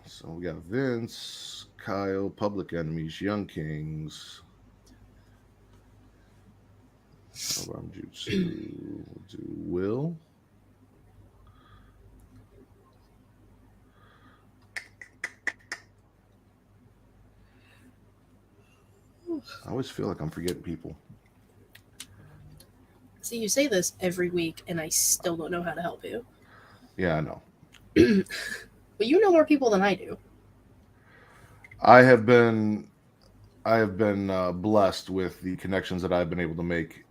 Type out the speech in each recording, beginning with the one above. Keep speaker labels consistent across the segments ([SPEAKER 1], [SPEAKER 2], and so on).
[SPEAKER 1] So we got Vince, Kyle, Public Enemies, Young Kings. Jutsu. We'll do Will. I always feel like I'm forgetting people.
[SPEAKER 2] See, you say this every week, and I still don't know how to help you.
[SPEAKER 1] Yeah, I know.
[SPEAKER 2] But you know more people than I do.
[SPEAKER 1] I have been blessed with the connections that I've been able to make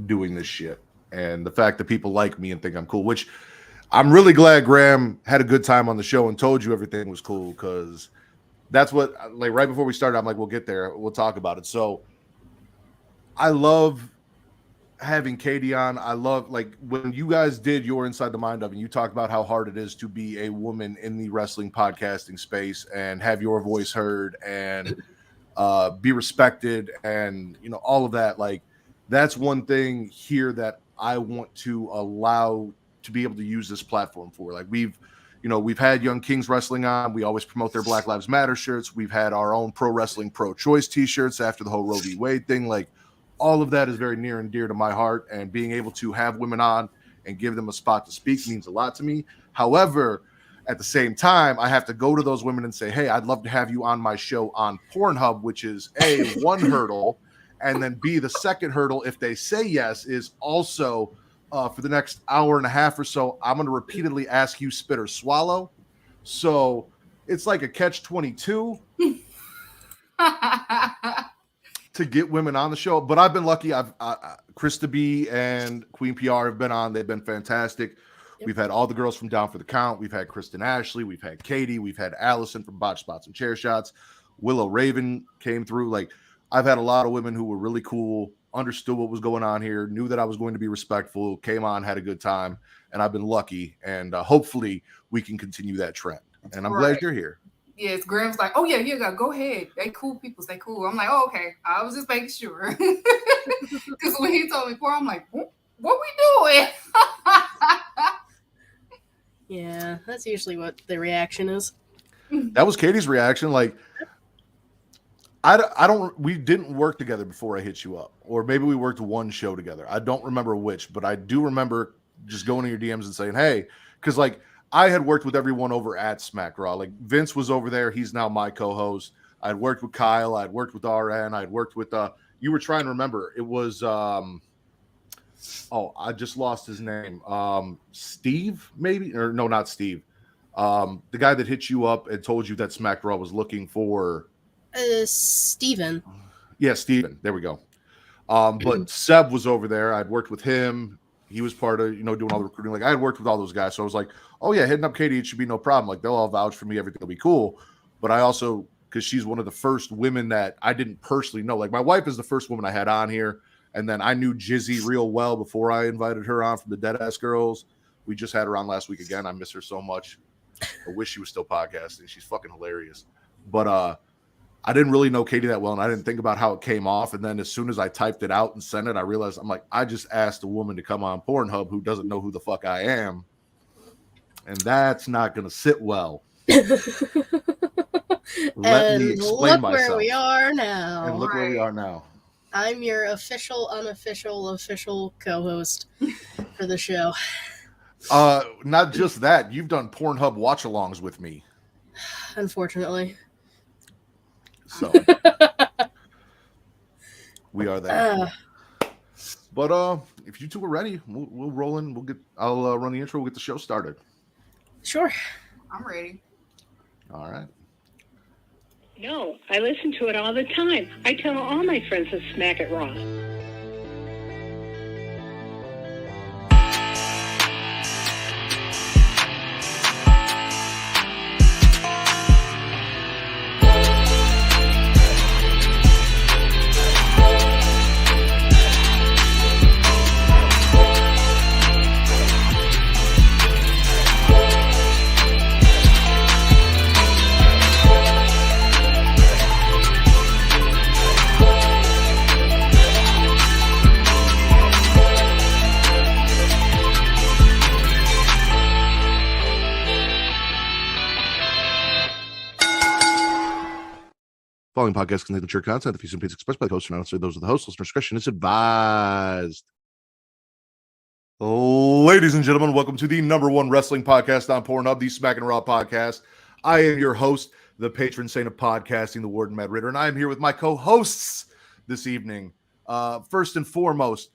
[SPEAKER 1] doing this shit, and the fact that people like me and think I'm cool. Which I'm really glad Graham had a good time on the show and told you everything was cool, because that's what, like, right before we started, I'm like, we'll get there, we'll talk about it. So I love having Katie on. I love, like, when you guys did your Inside the Mind of, and you talked about how hard it is to be a woman in the wrestling podcasting space and have your voice heard and be respected, and, you know, all of that. Like, that's one thing here that I want to allow to be able to use this platform for. Like, we've had Young Kings Wrestling on. We always promote their Black Lives Matter shirts. We've had our own Pro Wrestling Pro Choice t-shirts after the whole Roe v. Wade thing. Like, all of that is very near and dear to my heart, and being able to have women on and give them a spot to speak means a lot to me. However, at the same time, I have to go to those women and say, hey, I'd love to have you on my show on Pornhub, which is A, one hurdle, and then B, the second hurdle, if they say yes, is also for the next hour and a half or so, I'm going to repeatedly ask you spit or swallow. So it's like a catch-22. To get women on the show. But I've been lucky. Krista B and Queen PR have been on. They've been fantastic. Yep. We've had all the girls from Down for the Count. We've had Kristen Ashley. We've had Katie. We've had Allison from Botch Spots and Chair Shots. Willow Raven came through. Like, I've had a lot of women who were really cool, understood what was going on here, knew that I was going to be respectful, came on, had a good time, and I've been lucky. And hopefully we can continue that trend. And I'm glad you're here.
[SPEAKER 3] Yes, Graham's like, oh yeah, go ahead. They cool people, stay cool. I'm like, oh, okay. I was just making sure. Because when he told me before, I'm like, what we doing?
[SPEAKER 2] Yeah, that's usually what the reaction is.
[SPEAKER 1] That was Katie's reaction. Like, we didn't work together before I hit you up. Or maybe we worked one show together. I don't remember which, but I do remember just going to your DMs and saying, hey, because, like, I had worked with everyone over at Smack Raw. Like, Vince was over there. He's now my co-host. I'd worked with Kyle. I'd worked with RN. I'd worked with, you were trying to remember. It was, I just lost his name. Steve, maybe? Or no, not Steve. The guy that hit you up and told you that Smack Raw was looking for.
[SPEAKER 2] Steven.
[SPEAKER 1] Yeah, Steven. There we go. But Seb was over there. I'd worked with him. He was part of, doing all the recruiting. Like, I had worked with all those guys. So I was like, oh, yeah, hitting up Katie, it should be no problem. Like, they'll all vouch for me. Everything will be cool. But I also, because she's one of the first women that I didn't personally know. Like, my wife is the first woman I had on here. And then I knew Jizzy real well before I invited her on from the Deadass Girls. We just had her on last week again. I miss her so much. I wish she was still podcasting. She's fucking hilarious. But I didn't really know Katie that well, and I didn't think about how it came off. And then as soon as I typed it out and sent it, I realized, I'm like, I just asked a woman to come on Pornhub who doesn't know who the fuck I am. And that's not going to sit well. Let me explain myself.
[SPEAKER 2] Look where we are now.
[SPEAKER 1] And look where we are now.
[SPEAKER 2] I'm your official, official co-host for the show.
[SPEAKER 1] Not just that. You've done Pornhub watch-alongs with me.
[SPEAKER 2] Unfortunately.
[SPEAKER 1] So we are there. But if you two are ready, we'll roll in. I'll run the intro. We'll get the show started.
[SPEAKER 2] Sure.
[SPEAKER 3] I'm ready.
[SPEAKER 1] All right.
[SPEAKER 4] No, I listen to it all the time. I tell all my friends to Smack It Raw.
[SPEAKER 1] Following podcast contains mature content. The views and opinions expressed by the host are not necessarily those of the host. Listener discretion is advised. Ladies and gentlemen, welcome to the number one wrestling podcast on Pornhub, the Smackin It Raw Podcast. I am your host, the patron saint of podcasting, the Warden Mad Ritter, and I am here with my co-hosts this evening. First and foremost,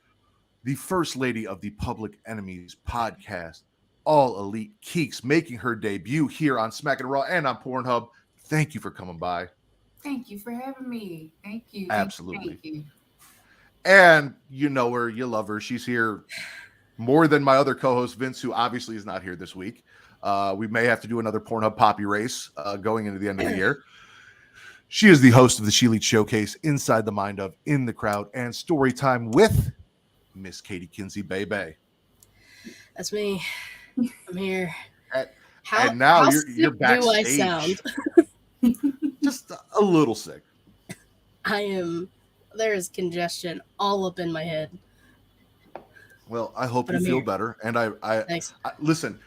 [SPEAKER 1] the first lady of the Public Enemies podcast, All Elite Keeks, making her debut here on Smackin It Raw and on Pornhub. Thank you for coming by.
[SPEAKER 3] Thank you for having me. Thank you.
[SPEAKER 1] Absolutely.
[SPEAKER 3] Thank you.
[SPEAKER 1] And you know her, you love her. She's here more than my other co-host, Vince, who obviously is not here this week. We may have to do another Pornhub Poppy race going into the end of the year. She is the host of the She Elite Showcase, Inside the Mind of, In the Crowd, and Story Time with Miss Katie Kinzy, Baby.
[SPEAKER 2] That's me. I'm here.
[SPEAKER 1] And now
[SPEAKER 2] how
[SPEAKER 1] you're
[SPEAKER 2] sick
[SPEAKER 1] backstage.
[SPEAKER 2] do I sound?
[SPEAKER 1] Just a little sick.
[SPEAKER 2] I am. There is congestion all up in my head.
[SPEAKER 1] Well, I hope
[SPEAKER 2] But
[SPEAKER 1] you
[SPEAKER 2] I'm
[SPEAKER 1] feel
[SPEAKER 2] here.
[SPEAKER 1] better. And I
[SPEAKER 2] Thanks.
[SPEAKER 1] listen.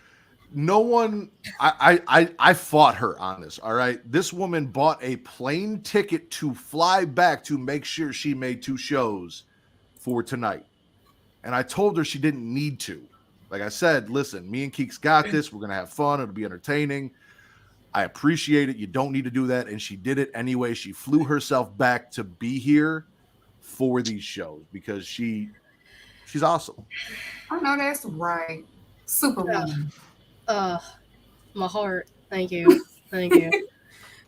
[SPEAKER 1] No one. I fought her on this. All right, this woman bought a plane ticket to fly back to make sure she made 2 shows for tonight, and I told her she didn't need to. Like I said, listen, me and Keeks got this. We're gonna have fun. It'll be entertaining. I appreciate it. You don't need to do that. And she did it anyway. She flew herself back to be here for these shows because she's awesome.
[SPEAKER 3] I know that's right. Superwoman.
[SPEAKER 2] My heart. Thank you. Thank you.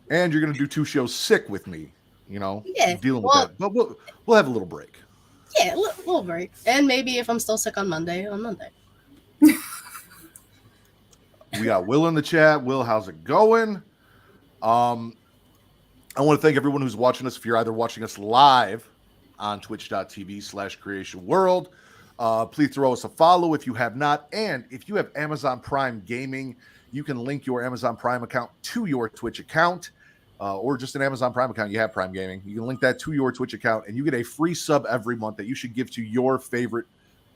[SPEAKER 1] And you're going to do 2 shows sick with me, you know,
[SPEAKER 2] Yeah,
[SPEAKER 1] dealing
[SPEAKER 2] well-
[SPEAKER 1] with that. But we'll have a little break.
[SPEAKER 2] Yeah, a little break. And maybe if I'm still sick on Monday.
[SPEAKER 1] We got Will in the chat. Will, how's it going? I want to thank everyone who's watching us. If you're either watching us live on twitch.tv/creationworld, please throw us a follow if you have not. And if you have Amazon Prime Gaming, you can link your Amazon Prime account to your Twitch account, or just an Amazon Prime account. You have Prime Gaming. You can link that to your Twitch account, and you get a free sub every month that you should give to your favorite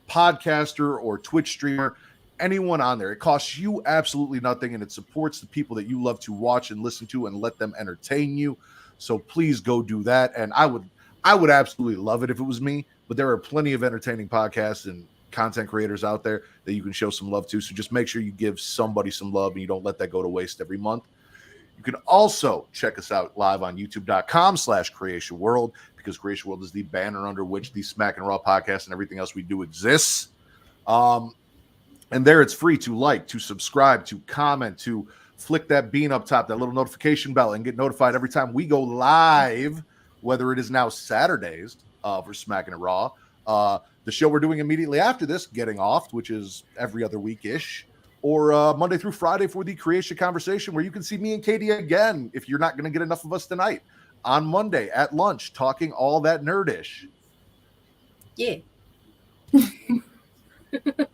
[SPEAKER 1] podcaster or Twitch streamer, anyone on there. It costs you absolutely nothing, and it supports the people that you love to watch and listen to and let them entertain you. So please go do that. And I would absolutely love it if it was me, but there are plenty of entertaining podcasts and content creators out there that you can show some love to. So just make sure you give somebody some love and you don't let that go to waste every month. You can also check us out live on youtube.com/Creation World, because Creation World is the banner under which the Smackin It Raw Podcast and everything else we do exists. And there it's free to like, to subscribe, to comment, to flick that bean up top, that little notification bell, and get notified every time we go live, whether it is now Saturdays for Smackin It Raw. The show we're doing immediately after this, Getting Off, which is every other week-ish, or Monday through Friday for the Creation Conversation, where you can see me and Katie again, if you're not going to get enough of us tonight, on Monday at lunch, talking all that nerdish.
[SPEAKER 2] Yeah.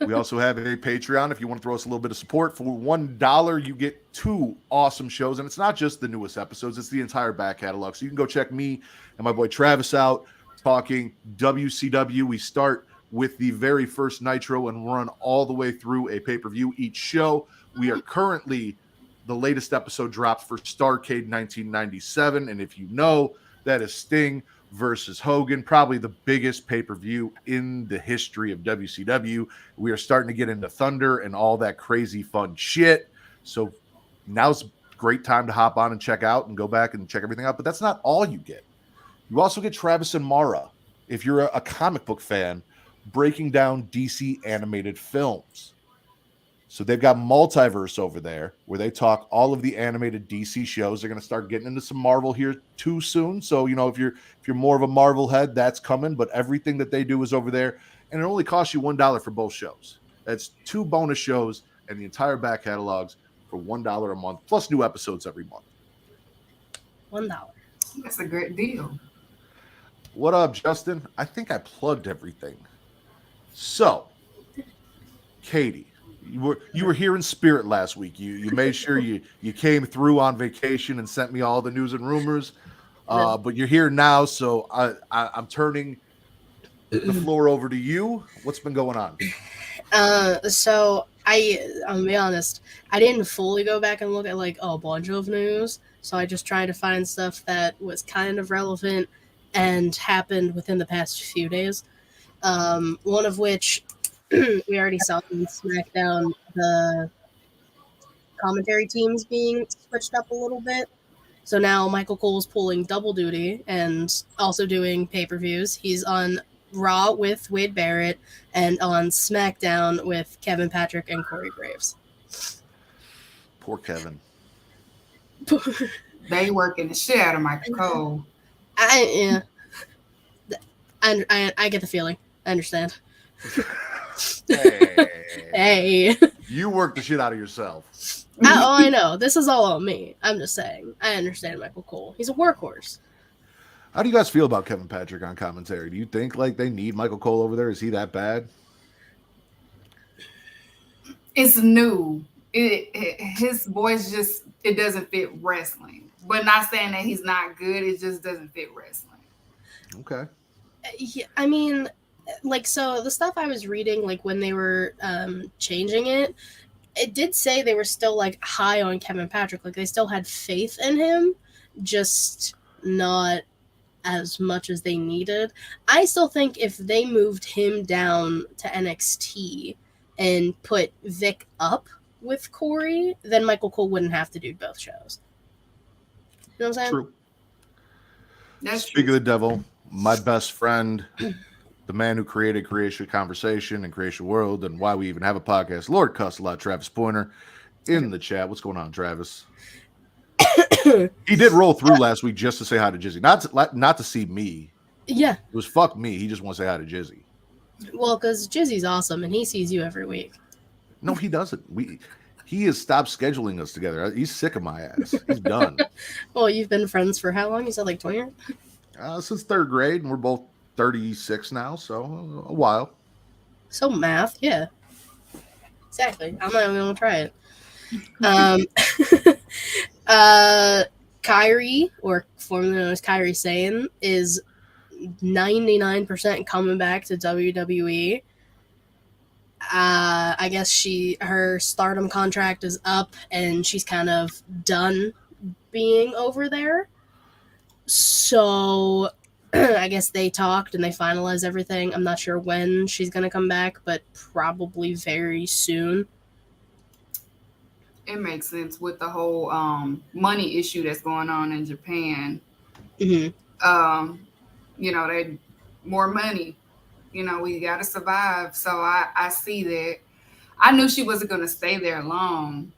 [SPEAKER 1] We also have a Patreon if you want to throw us a little bit of support. For $1, you get 2 awesome shows, and it's not just the newest episodes, it's the entire back catalog. So you can go check me and my boy Travis out talking WCW. We start with the very first Nitro and run all the way through a pay-per-view each show. We are currently, the latest episode dropped for Starrcade 1997, and if you know, that is Sting versus Hogan, probably the biggest pay-per-view in the history of WCW. We are starting to get into Thunder and all that crazy fun shit. So now's a great time to hop on and check out and go back and check everything out. But that's not all you get. You also get Travis and Mara, if you're a comic book fan, breaking down DC animated films. So they've got Multiverse over there where they talk all of the animated DC shows. They're going to start getting into some Marvel here too soon. So, you know, if you're more of a Marvel head, that's coming. But everything that they do is over there. And it only costs you $1 for both shows. That's 2 bonus shows and the entire back catalogs for $1 a month, plus new episodes every month.
[SPEAKER 2] $1.
[SPEAKER 3] That's a great deal.
[SPEAKER 1] What up, Justin? I think I plugged everything. So, Katie, you were here in spirit last week. You made sure you came through on vacation and sent me all the news and rumors. But you're here now, so I'm turning the floor over to you. What's been going on?
[SPEAKER 2] So I'm gonna be honest, I didn't fully go back and look at like a bunch of news So I just tried to find stuff that was kind of relevant and happened within the past few days. One of which we already saw in SmackDown, the commentary teams being switched up a little bit. So now Michael Cole's pulling double duty and also doing pay-per-views. He's on Raw with Wade Barrett and on SmackDown with Kevin Patrick and Corey Graves.
[SPEAKER 1] Poor Kevin.
[SPEAKER 3] They working the shit out of Michael Cole.
[SPEAKER 2] I get the feeling. I understand. Hey.
[SPEAKER 1] You work the shit out of yourself.
[SPEAKER 2] I know. This is all on me. I'm just saying. I understand Michael Cole. He's a workhorse.
[SPEAKER 1] How do you guys feel about Kevin Patrick on commentary? Do you think like they need Michael Cole over there? Is he that bad?
[SPEAKER 3] It's new. His voice just, it doesn't fit wrestling. But not saying that he's not good. It just doesn't fit wrestling.
[SPEAKER 1] Okay.
[SPEAKER 2] Yeah, I mean, like, so the stuff I was reading, like when they were changing it did say they were still like high on Kevin Patrick. Like they still had faith in him, just not as much as they needed. I still think if they moved him down to NXT and put Vic up with Corey, then Michael Cole wouldn't have to do both shows. You know what I'm saying?
[SPEAKER 1] True.
[SPEAKER 3] That's
[SPEAKER 1] Speak
[SPEAKER 3] true.
[SPEAKER 1] of the devil, my best friend, the man who created Creation Conversation and Creation World and why we even have a podcast, Lord Cuss a lot, Travis Pointer, in the chat. What's going on, Travis? He did roll through last week just to say hi to Jizzy. Not to see me.
[SPEAKER 2] Yeah.
[SPEAKER 1] It was fuck me. He just wants to say hi to Jizzy.
[SPEAKER 2] Well, because Jizzy's awesome and he sees you every week.
[SPEAKER 1] No, he doesn't. He has stopped scheduling us together. He's sick of my ass. He's done.
[SPEAKER 2] Well, you've been friends for how long? You said like 20 years?
[SPEAKER 1] Since third grade, and we're both 36 now, so a while.
[SPEAKER 2] So math, yeah. Exactly. I'm not even going to try it. Kyrie, or formerly known as Kyrie Sane, is 99% coming back to WWE. I guess her Stardom contract is up and she's kind of done being over there. So I guess they talked and they finalized everything. I'm not sure when she's going to come back, but probably very soon.
[SPEAKER 3] It makes sense with the whole money issue that's going on in Japan.
[SPEAKER 2] Mm-hmm.
[SPEAKER 3] They more money. We got to survive. So I see that. I knew she wasn't going to stay there long.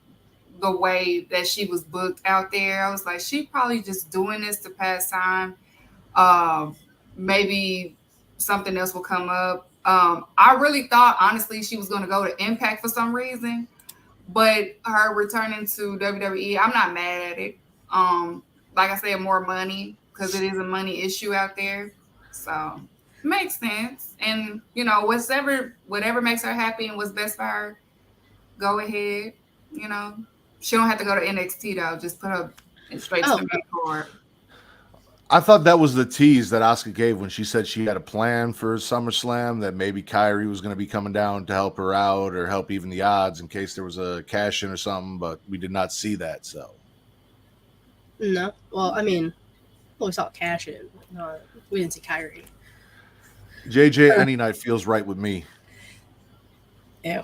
[SPEAKER 3] The way that she was booked out there, I was like, she probably just doing this to pass time. Maybe something else will come up. I really thought, honestly, she was going to go to Impact for some reason. But her returning to WWE, I'm not mad at it. Like I said, more money, because it is a money issue out there. So makes sense. And whatever makes her happy and what's best for her, go ahead. She don't have to go to NXT though. Just put her straight to the main card.
[SPEAKER 1] I thought that was the tease that Asuka gave when she said she had a plan for SummerSlam, that maybe Kyrie was going to be coming down to help her out or help even the odds in case there was a cash in or something, but we did not see that. So
[SPEAKER 2] no. Well, I mean, we saw cash in. No, we didn't see Kyrie.
[SPEAKER 1] JJ any night feels right with me.
[SPEAKER 2] Ew.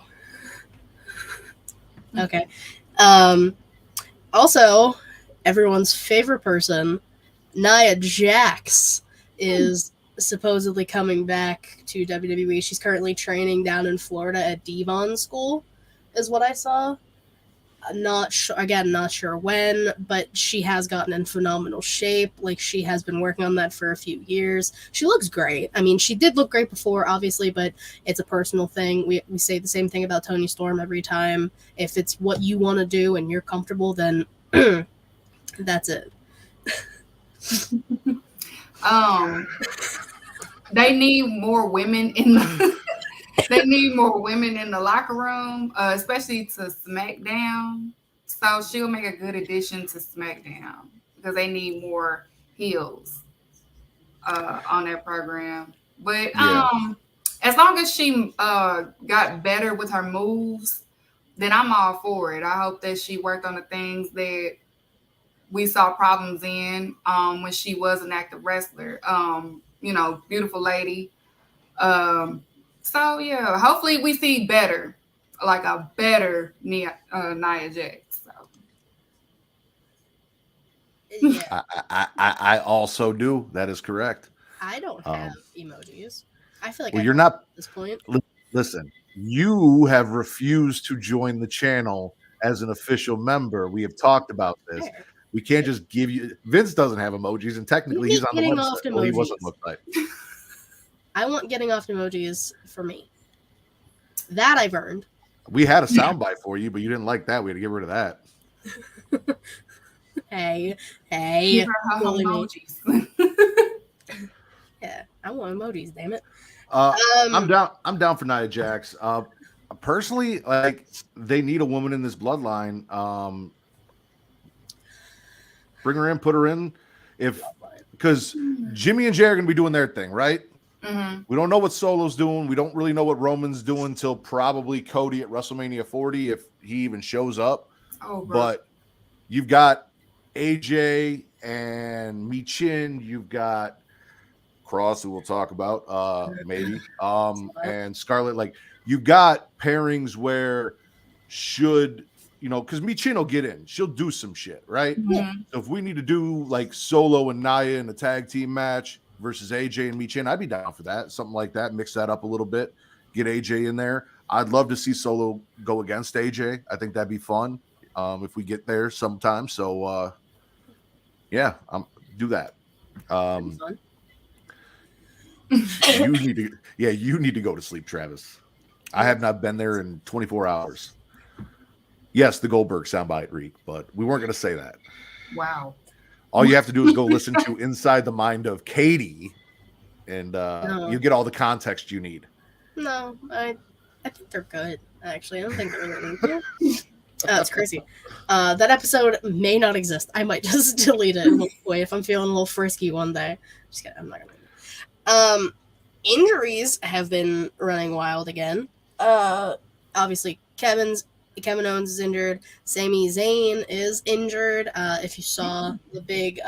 [SPEAKER 2] Okay. Also, everyone's favorite person, Nia Jax, is supposedly coming back to WWE. She's currently training down in Florida at Devon School, is what I saw. Not sure when, but she has gotten in phenomenal shape. Like, she has been working on that for a few years. She looks great. I mean, she did look great before, obviously, but it's a personal thing. We say the same thing about Toni Storm every time. If it's what you want to do and you're comfortable, then that's it.
[SPEAKER 3] They need more women in the they need more women in the locker room, especially to SmackDown. So she'll make a good addition to SmackDown because they need more heels on that program. But as long as she got better with her moves, then I'm all for it. I hope that she worked on the things that we saw problems in when she was an active wrestler. Beautiful lady. So yeah, hopefully we see better, like a better Nia Jax. So.
[SPEAKER 2] Yeah.
[SPEAKER 1] I also do. That is correct.
[SPEAKER 2] I don't have emojis. I feel like
[SPEAKER 1] Well,
[SPEAKER 2] I
[SPEAKER 1] you're
[SPEAKER 2] don't
[SPEAKER 1] not.
[SPEAKER 2] at this point.
[SPEAKER 1] Listen, you have refused to join the channel as an official member. We have talked about this.
[SPEAKER 2] Fair.
[SPEAKER 1] We can't just give you. Vince doesn't have emojis, and technically he's on the
[SPEAKER 2] Getting off
[SPEAKER 1] website. Well, he was on
[SPEAKER 2] emojis.
[SPEAKER 1] the website.
[SPEAKER 2] I want getting off emojis for me. That I've earned.
[SPEAKER 1] We had a soundbite for you, but you didn't like that. We had to get rid of that.
[SPEAKER 2] Hey.
[SPEAKER 3] These are her
[SPEAKER 2] bully me.
[SPEAKER 3] emojis.
[SPEAKER 2] Yeah, I want emojis, damn it.
[SPEAKER 1] I'm down for Nia Jax. Personally, like, they need a woman in this bloodline. Bring her in, put her in. Because Jimmy and Jay are going to be doing their thing, right?
[SPEAKER 3] Mm-hmm.
[SPEAKER 1] We don't know what Solo's doing. We don't really know what Roman's doing until probably Cody at WrestleMania 40, if he even shows up.
[SPEAKER 3] Oh, bro.
[SPEAKER 1] But you've got AJ and Michin. You've got Cross, who we'll talk about, maybe, and Scarlett. Like, you've got pairings where because Michin will get in. She'll do some shit, right?
[SPEAKER 3] Mm-hmm.
[SPEAKER 1] So if we need to do like Solo and Nia in a tag team match versus AJ and Michin, I'd be down for that. Something like that. Mix that up a little bit. Get AJ in there. I'd love to see Solo go against AJ. I think that'd be fun if we get there sometime. So, yeah, do that. You need to go to sleep, Travis. I have not been there in 24 hours. Yes, the Goldberg soundbite, Reek, but we weren't going to say that.
[SPEAKER 3] Wow.
[SPEAKER 1] All you have to do is go listen to Inside the Mind of Katie, and you get all the context you need.
[SPEAKER 2] No, I think they're good, actually. I don't think they're really good. That's crazy. That episode may not exist. I might just delete it if I'm feeling a little frisky one day. Just kidding, I'm not going to. Injuries have been running wild again. Obviously, Kevin Owens is injured. Sami Zayn is injured. If you saw the big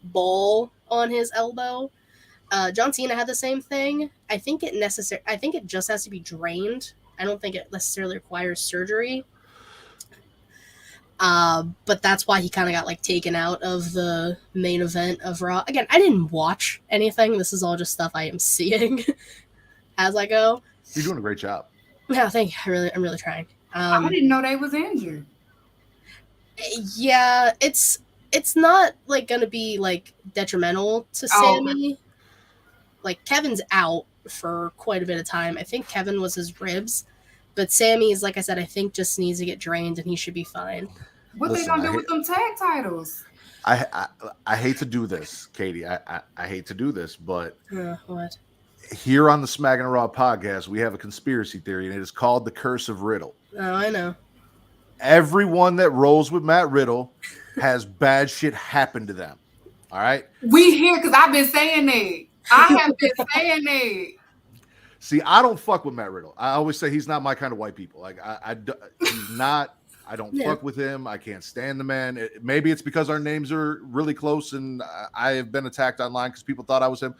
[SPEAKER 2] ball on his elbow, John Cena had the same thing. I think it just has to be drained. I don't think it necessarily requires surgery. But that's why he kind of got like taken out of the main event of Raw. Again, I didn't watch anything. This is all just stuff I am seeing as I go.
[SPEAKER 1] You're doing a great job.
[SPEAKER 2] No, thank you. I'm really trying.
[SPEAKER 3] I didn't know they was injured.
[SPEAKER 2] Yeah, it's not like gonna be like detrimental to Sami. Like, Kevin's out for quite a bit of time. I think Kevin was his ribs, but Sami is, like I said, I think just needs to get drained and he should be fine.
[SPEAKER 3] What they gonna do with them tag titles?
[SPEAKER 1] I hate to do this, Katie. I hate to do this, but
[SPEAKER 2] What?
[SPEAKER 1] Here on the Smackin It Raw podcast, we have a conspiracy theory, and it is called the Curse of Riddle.
[SPEAKER 2] Oh, I know.
[SPEAKER 1] Everyone that rolls with Matt Riddle has bad shit happen to them. All right?
[SPEAKER 3] We here because I've been saying that. I have been saying that.
[SPEAKER 1] See, I don't fuck with Matt Riddle. I always say he's not my kind of white people. Like, he's not. I don't fuck with him. I can't stand the man. Maybe it's because our names are really close, and I have been attacked online because people thought I was him,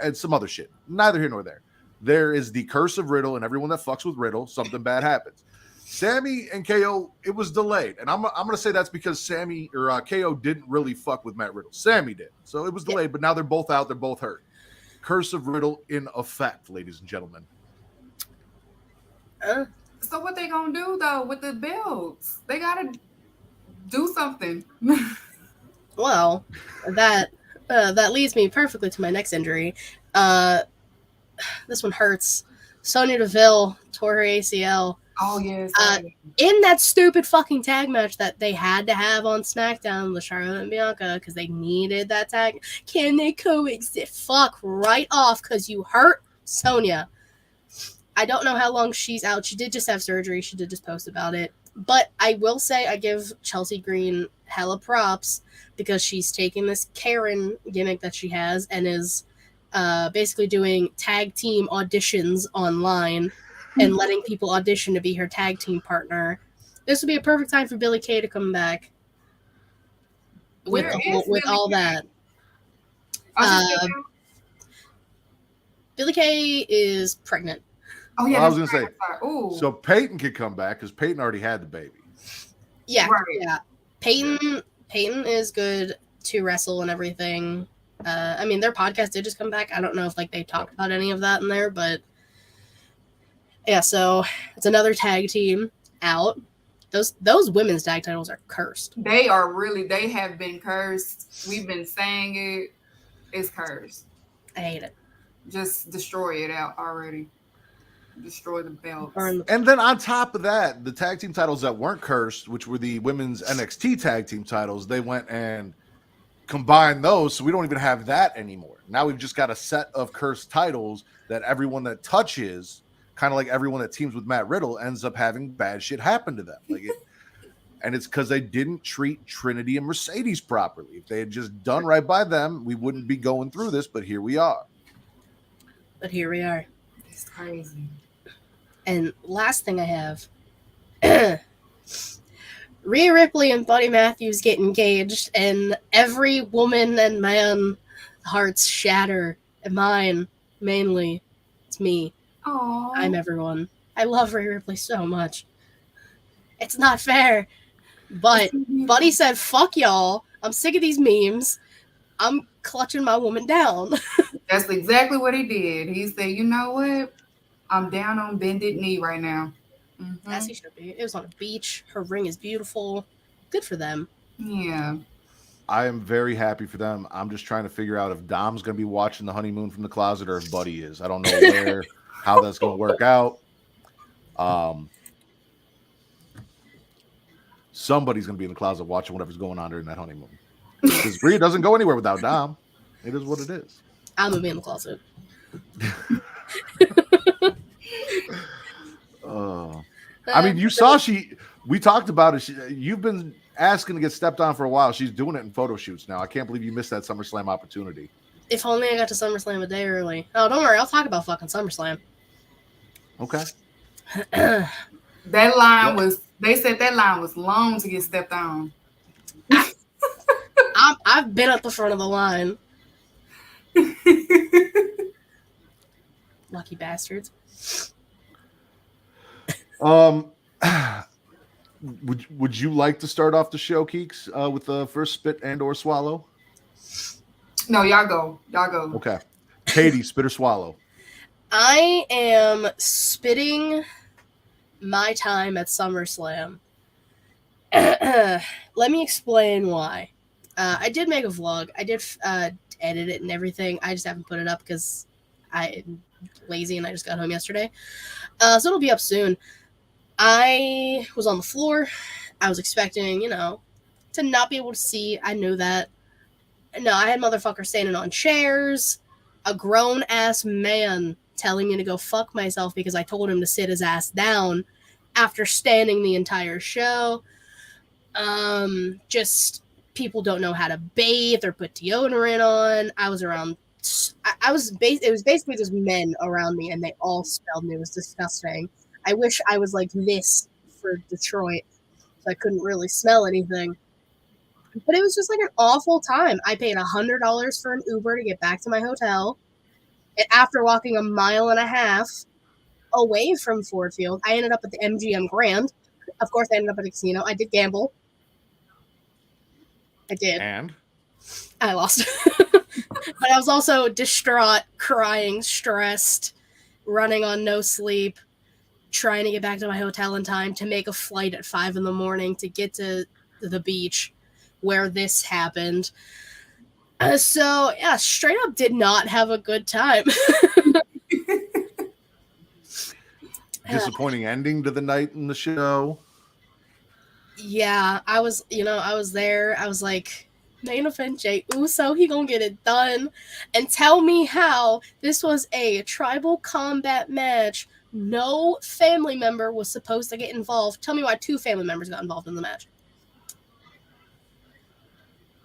[SPEAKER 1] and some other shit. Neither here nor there. There is the curse of Riddle, and everyone that fucks with Riddle, something bad happens. Sami and KO, it was delayed, and I'm gonna say that's because Sami or KO didn't really fuck with Matt Riddle. Sami did, so it was delayed. But now they're both out. They're both hurt. Curse of Riddle in effect, ladies and gentlemen.
[SPEAKER 3] So what they gonna do though with the belts? They gotta do something.
[SPEAKER 2] Well, that leads me perfectly to my next injury. This one hurts. Sonya Deville tore her ACL.
[SPEAKER 3] Oh yes.
[SPEAKER 2] In that stupid fucking tag match that they had to have on SmackDown with Charlotte and Bianca because they needed that tag. Can they coexist? Fuck right off because you hurt Sonya. I don't know how long she's out. She did just have surgery. She did just post about it. But I will say I give Chelsea Green hella props because she's taking this Karen gimmick that she has and is basically doing tag team auditions online and letting people audition to be her tag team partner. This would be a perfect time for Billie Kay to come back. with
[SPEAKER 3] Where
[SPEAKER 2] the
[SPEAKER 3] is
[SPEAKER 2] whole, with
[SPEAKER 3] Billy
[SPEAKER 2] all
[SPEAKER 3] Kay?
[SPEAKER 2] that.
[SPEAKER 3] Oh, she's still there?
[SPEAKER 2] Billy Kay is pregnant.
[SPEAKER 3] Oh yeah,
[SPEAKER 1] I was
[SPEAKER 3] that's
[SPEAKER 1] gonna
[SPEAKER 3] right.
[SPEAKER 1] say,
[SPEAKER 3] I'm sorry. Ooh.
[SPEAKER 1] so Peyton could come back because Peyton already had the baby.
[SPEAKER 2] Yeah,
[SPEAKER 3] Right.
[SPEAKER 2] yeah. Peyton is good to wrestle and everything. I mean, their podcast did just come back. I don't know if like they talked about any of that in there, but yeah. So it's another tag team out. Those women's tag titles are cursed.
[SPEAKER 3] They have been cursed. We've been saying it. It's cursed.
[SPEAKER 2] I hate it.
[SPEAKER 3] Just destroy it out already. Destroy the belts.
[SPEAKER 2] Burn the-
[SPEAKER 1] And then on top of that, the tag team titles that weren't cursed, which were the women's NXT tag team titles, they went and combined those, so we don't even have that anymore. Now we've just got a set of cursed titles that everyone that touches, kind of like everyone that teams with Matt Riddle, ends up having bad shit happen to them. And it's because they didn't treat Trinity and Mercedes properly. If they had just done right by them, we wouldn't be going through this, but here we are.
[SPEAKER 2] But here we are.
[SPEAKER 3] It's crazy.
[SPEAKER 2] And last thing I have, Rhea Ripley and Buddy Matthews get engaged, and every woman and man hearts shatter. And mine, mainly, it's me.
[SPEAKER 3] Oh,
[SPEAKER 2] I'm everyone. I love Rhea Ripley so much. It's not fair. But Buddy said, fuck y'all. I'm sick of these memes. I'm clutching my woman down.
[SPEAKER 3] That's exactly what he did. He said, you know what? I'm down on bended knee right now. Mm-hmm.
[SPEAKER 2] As he should be. It was on a beach. Her ring is beautiful. Good for them.
[SPEAKER 3] Yeah.
[SPEAKER 1] I am very happy for them. I'm just trying to figure out if Dom's going to be watching the honeymoon from the closet or if Buddy is. I don't know how that's going to work out. Somebody's going to be in the closet watching whatever's going on during that honeymoon. Because Rhea doesn't go anywhere without Dom. It is what it is.
[SPEAKER 2] I'm going to be in the closet.
[SPEAKER 1] I mean, you saw we talked about it. You've been asking to get stepped on for a while. She's doing it in photo shoots now. I can't believe you missed that SummerSlam opportunity.
[SPEAKER 2] If only I got to SummerSlam a day early. Oh, don't worry. I'll talk about fucking SummerSlam.
[SPEAKER 1] Okay.
[SPEAKER 3] That line they said that line was long to get stepped on.
[SPEAKER 2] I've been at the front of the line. Lucky bastards.
[SPEAKER 1] Would you like to start off the show, Keeks, with the first spit and or swallow?
[SPEAKER 3] No, y'all go. Y'all go.
[SPEAKER 1] Okay. Katie, spit or swallow?
[SPEAKER 2] I am spitting my time at SummerSlam. Let me explain why. I did make a vlog. I did edit it and everything. I just haven't put it up because I'm lazy and I just got home yesterday. So it'll be up soon. I was on the floor. I was expecting, to not be able to see. I knew that. No, I had motherfuckers standing on chairs. A grown-ass man telling me to go fuck myself because I told him to sit his ass down after standing the entire show. Just people don't know how to bathe or put deodorant on. I was around. It was basically just men around me, and they all smelled me. It was disgusting. I wish I was like this for Detroit, so I couldn't really smell anything. But it was just like an awful time. I paid $100 for an Uber to get back to my hotel. And after walking 1.5 miles away from Ford Field, I ended up at the MGM Grand. Of course, I ended up at a casino. I did gamble. I did.
[SPEAKER 1] And?
[SPEAKER 2] I lost. But I was also distraught, crying, stressed, running on no sleep, trying to get back to my hotel in time to make a flight at 5 a.m. to get to the beach where this happened. So, yeah, straight up did not have a good time.
[SPEAKER 1] Disappointing ending to the night in the show.
[SPEAKER 2] Yeah, I was there. I was like, main event Jey Uso, he gonna get it done. And tell me how this was a tribal combat match. No family member was supposed to get involved. Tell me why 2 family members got involved in the match.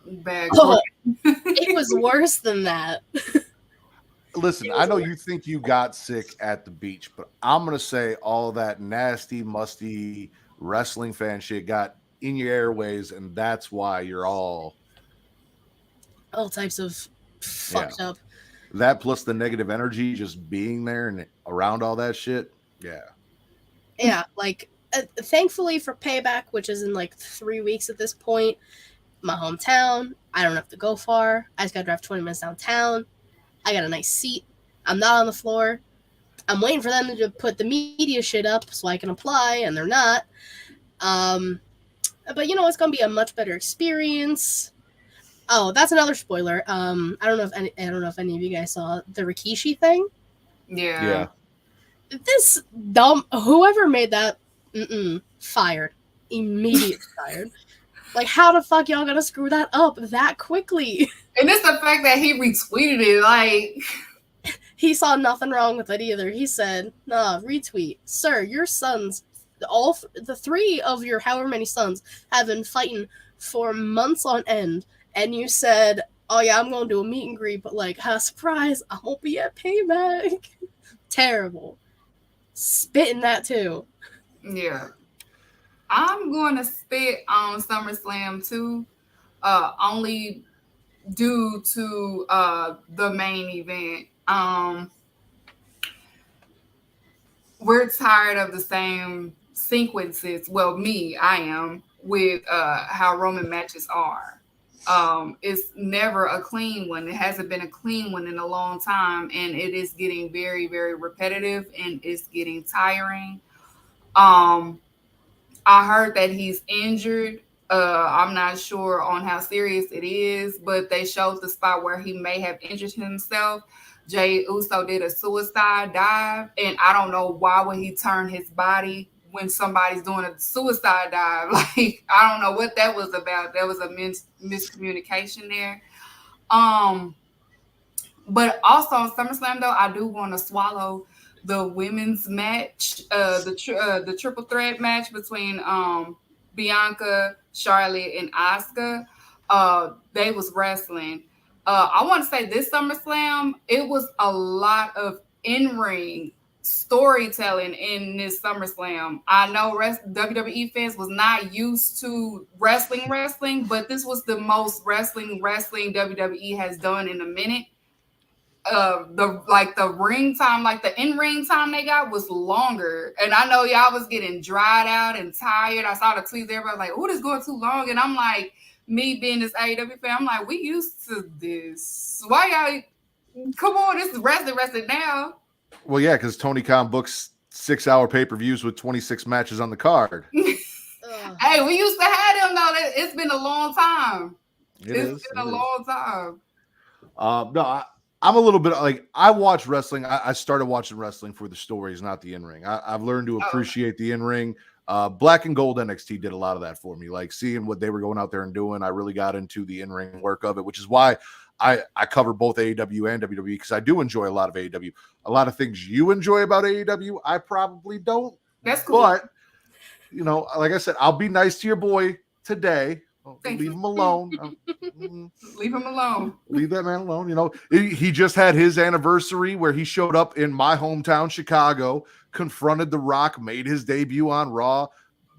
[SPEAKER 2] It was worse than that.
[SPEAKER 1] Listen, I know you think you got sick at the beach, but I'm going to say all that nasty, musty wrestling fan shit got in your airways, and that's why you're all
[SPEAKER 2] all types of fucked up.
[SPEAKER 1] That plus the negative energy just being there and around all that shit. Yeah.
[SPEAKER 2] Yeah, like thankfully for Payback, which is in like 3 weeks at this point, my hometown, I don't have to go far. I just gotta drive 20 minutes downtown. I got a nice seat. I'm not on the floor. I'm waiting for them to put the media shit up so I can apply, and they're not. But you know, it's gonna be a much better experience. Oh, that's another spoiler. I don't know if any of you guys saw the Rikishi thing.
[SPEAKER 3] Yeah.
[SPEAKER 2] This dumb whoever made that fired. Immediately fired. Like, how the fuck y'all gonna screw that up that quickly?
[SPEAKER 3] And it's the fact that he retweeted it, like
[SPEAKER 2] He saw nothing wrong with it either. He said, "Nah, retweet, sir. Your sons, the three of your however many sons, have been fighting for months on end, and you said, oh yeah, I'm gonna do a meet and greet, but like, surprise, I won't be at Payback." Terrible. Spitting that too.
[SPEAKER 3] Yeah. I'm going to spit on SummerSlam too, only due to the main event. We're tired of the same sequences. Well, I am with how Roman matches are. It's never a clean one. It hasn't been a clean one in a long time, and it is getting very, very repetitive, and it's getting tiring. I heard that he's injured. I'm not sure on how serious it is, but they showed the spot where he may have injured himself. Jey Uso did a suicide dive, and I don't know why would he turn his body when somebody's doing a suicide dive. Like, I don't know what that was about. There was a miscommunication there. But also on SummerSlam, though, I do want to swallow the women's match, the triple threat match between Bianca, Charlotte, and Asuka. They was wrestling. I want to say this SummerSlam, it was a lot of in-ring storytelling in this SummerSlam. I know WWE fans was not used to wrestling, but this was the most wrestling WWE has done in a minute. The ring time, like the in-ring time they got was longer. And I know y'all was getting dried out and tired. I saw the tweets, everybody was like, oh, this is going too long. And I'm like, me being this AEW fan, I'm like, we used to this. Why y'all, come on, this is wrestling now.
[SPEAKER 1] Well, yeah, because Tony Khan books 6-hour pay-per-views with 26 matches on the card.
[SPEAKER 3] Hey, we used to have them, though. It's been a long time.
[SPEAKER 1] It's been
[SPEAKER 3] a long time.
[SPEAKER 1] No, I'm a little bit like, I watch wrestling. I started watching wrestling for the stories, not the in-ring. I've learned to appreciate the in-ring. Black and Gold NXT did a lot of that for me. Like, seeing what they were going out there and doing, I really got into the in-ring work of it, which is why I cover both AEW and WWE, because I do enjoy a lot of AEW. A lot of things you enjoy about AEW, I probably don't.
[SPEAKER 3] That's cool.
[SPEAKER 1] But, you know, like I said, I'll be nice to your boy today. Leave him alone.
[SPEAKER 3] Leave him alone.
[SPEAKER 1] Leave that man alone. You know, he just had his anniversary where he showed up in my hometown, Chicago, confronted The Rock, made his debut on Raw.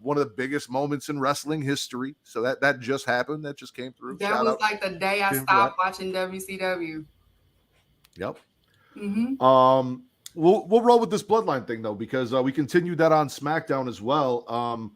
[SPEAKER 1] One of the biggest moments in wrestling history. So that just happened. That just came through.
[SPEAKER 3] That was like the day I stopped watching WCW.
[SPEAKER 1] Yep.
[SPEAKER 3] Mm-hmm.
[SPEAKER 1] We'll roll with this bloodline thing though, because we continued that on SmackDown as well.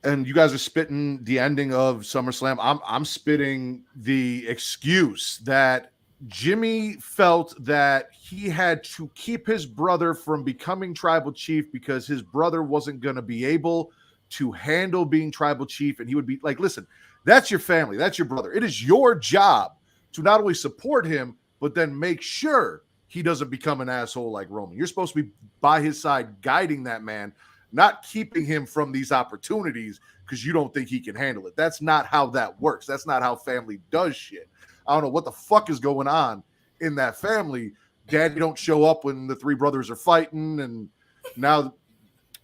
[SPEAKER 1] And you guys are spitting the ending of SummerSlam. I'm spitting the excuse that Jimmy felt that he had to keep his brother from becoming tribal chief because his brother wasn't going to be able to handle being tribal chief. And he would be like, listen, that's your family. That's your brother. It is your job to not only support him, but then make sure he doesn't become an asshole like Roman. You're supposed to be by his side, guiding that man, not keeping him from these opportunities because you don't think he can handle it. That's not how that works. That's not how family does shit. I don't know what the fuck is going on in that family. Daddy don't show up when the three brothers are fighting, and now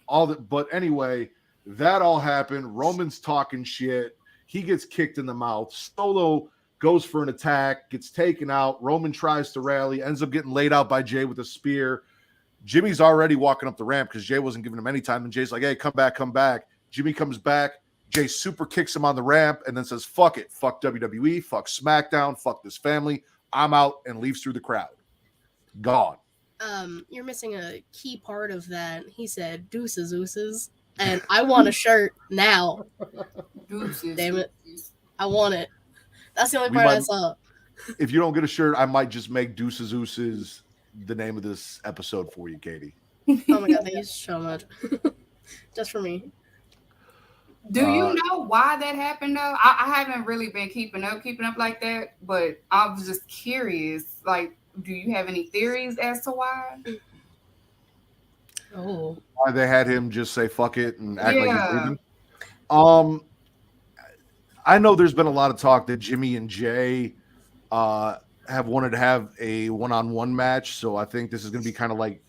[SPEAKER 1] all that. But anyway, that all happened. Roman's talking shit. He gets kicked in the mouth. Solo goes for an attack, gets taken out. Roman tries to rally, ends up getting laid out by Jey with a spear. Jimmy's already walking up the ramp because Jey wasn't giving him any time, and Jey's like, hey, come back. Jimmy comes back. Jay super kicks him on the ramp and then says, fuck it. Fuck WWE. Fuck SmackDown. Fuck this family. I'm out, and leaves through the crowd. Gone.
[SPEAKER 2] You're missing a key part of that. He said, deuces, ooses. And I want a shirt now.
[SPEAKER 3] Deuces.
[SPEAKER 2] Damn it. I want it. That's the only part I saw.
[SPEAKER 1] If you don't get a shirt, I might just make Deuces Ooses the name of this episode for you, Katie.
[SPEAKER 2] Oh my god, thank you so much. Just for me.
[SPEAKER 3] Do you know why that happened though? I haven't really been keeping up like that, but I was just curious. Like, do you have any theories as to why?
[SPEAKER 2] Oh.
[SPEAKER 1] Why they had him just say fuck it and act like he's leaving? I know there's been a lot of talk that Jimmy and Jay have wanted to have a one-on-one match, so I think this is going to be kind of like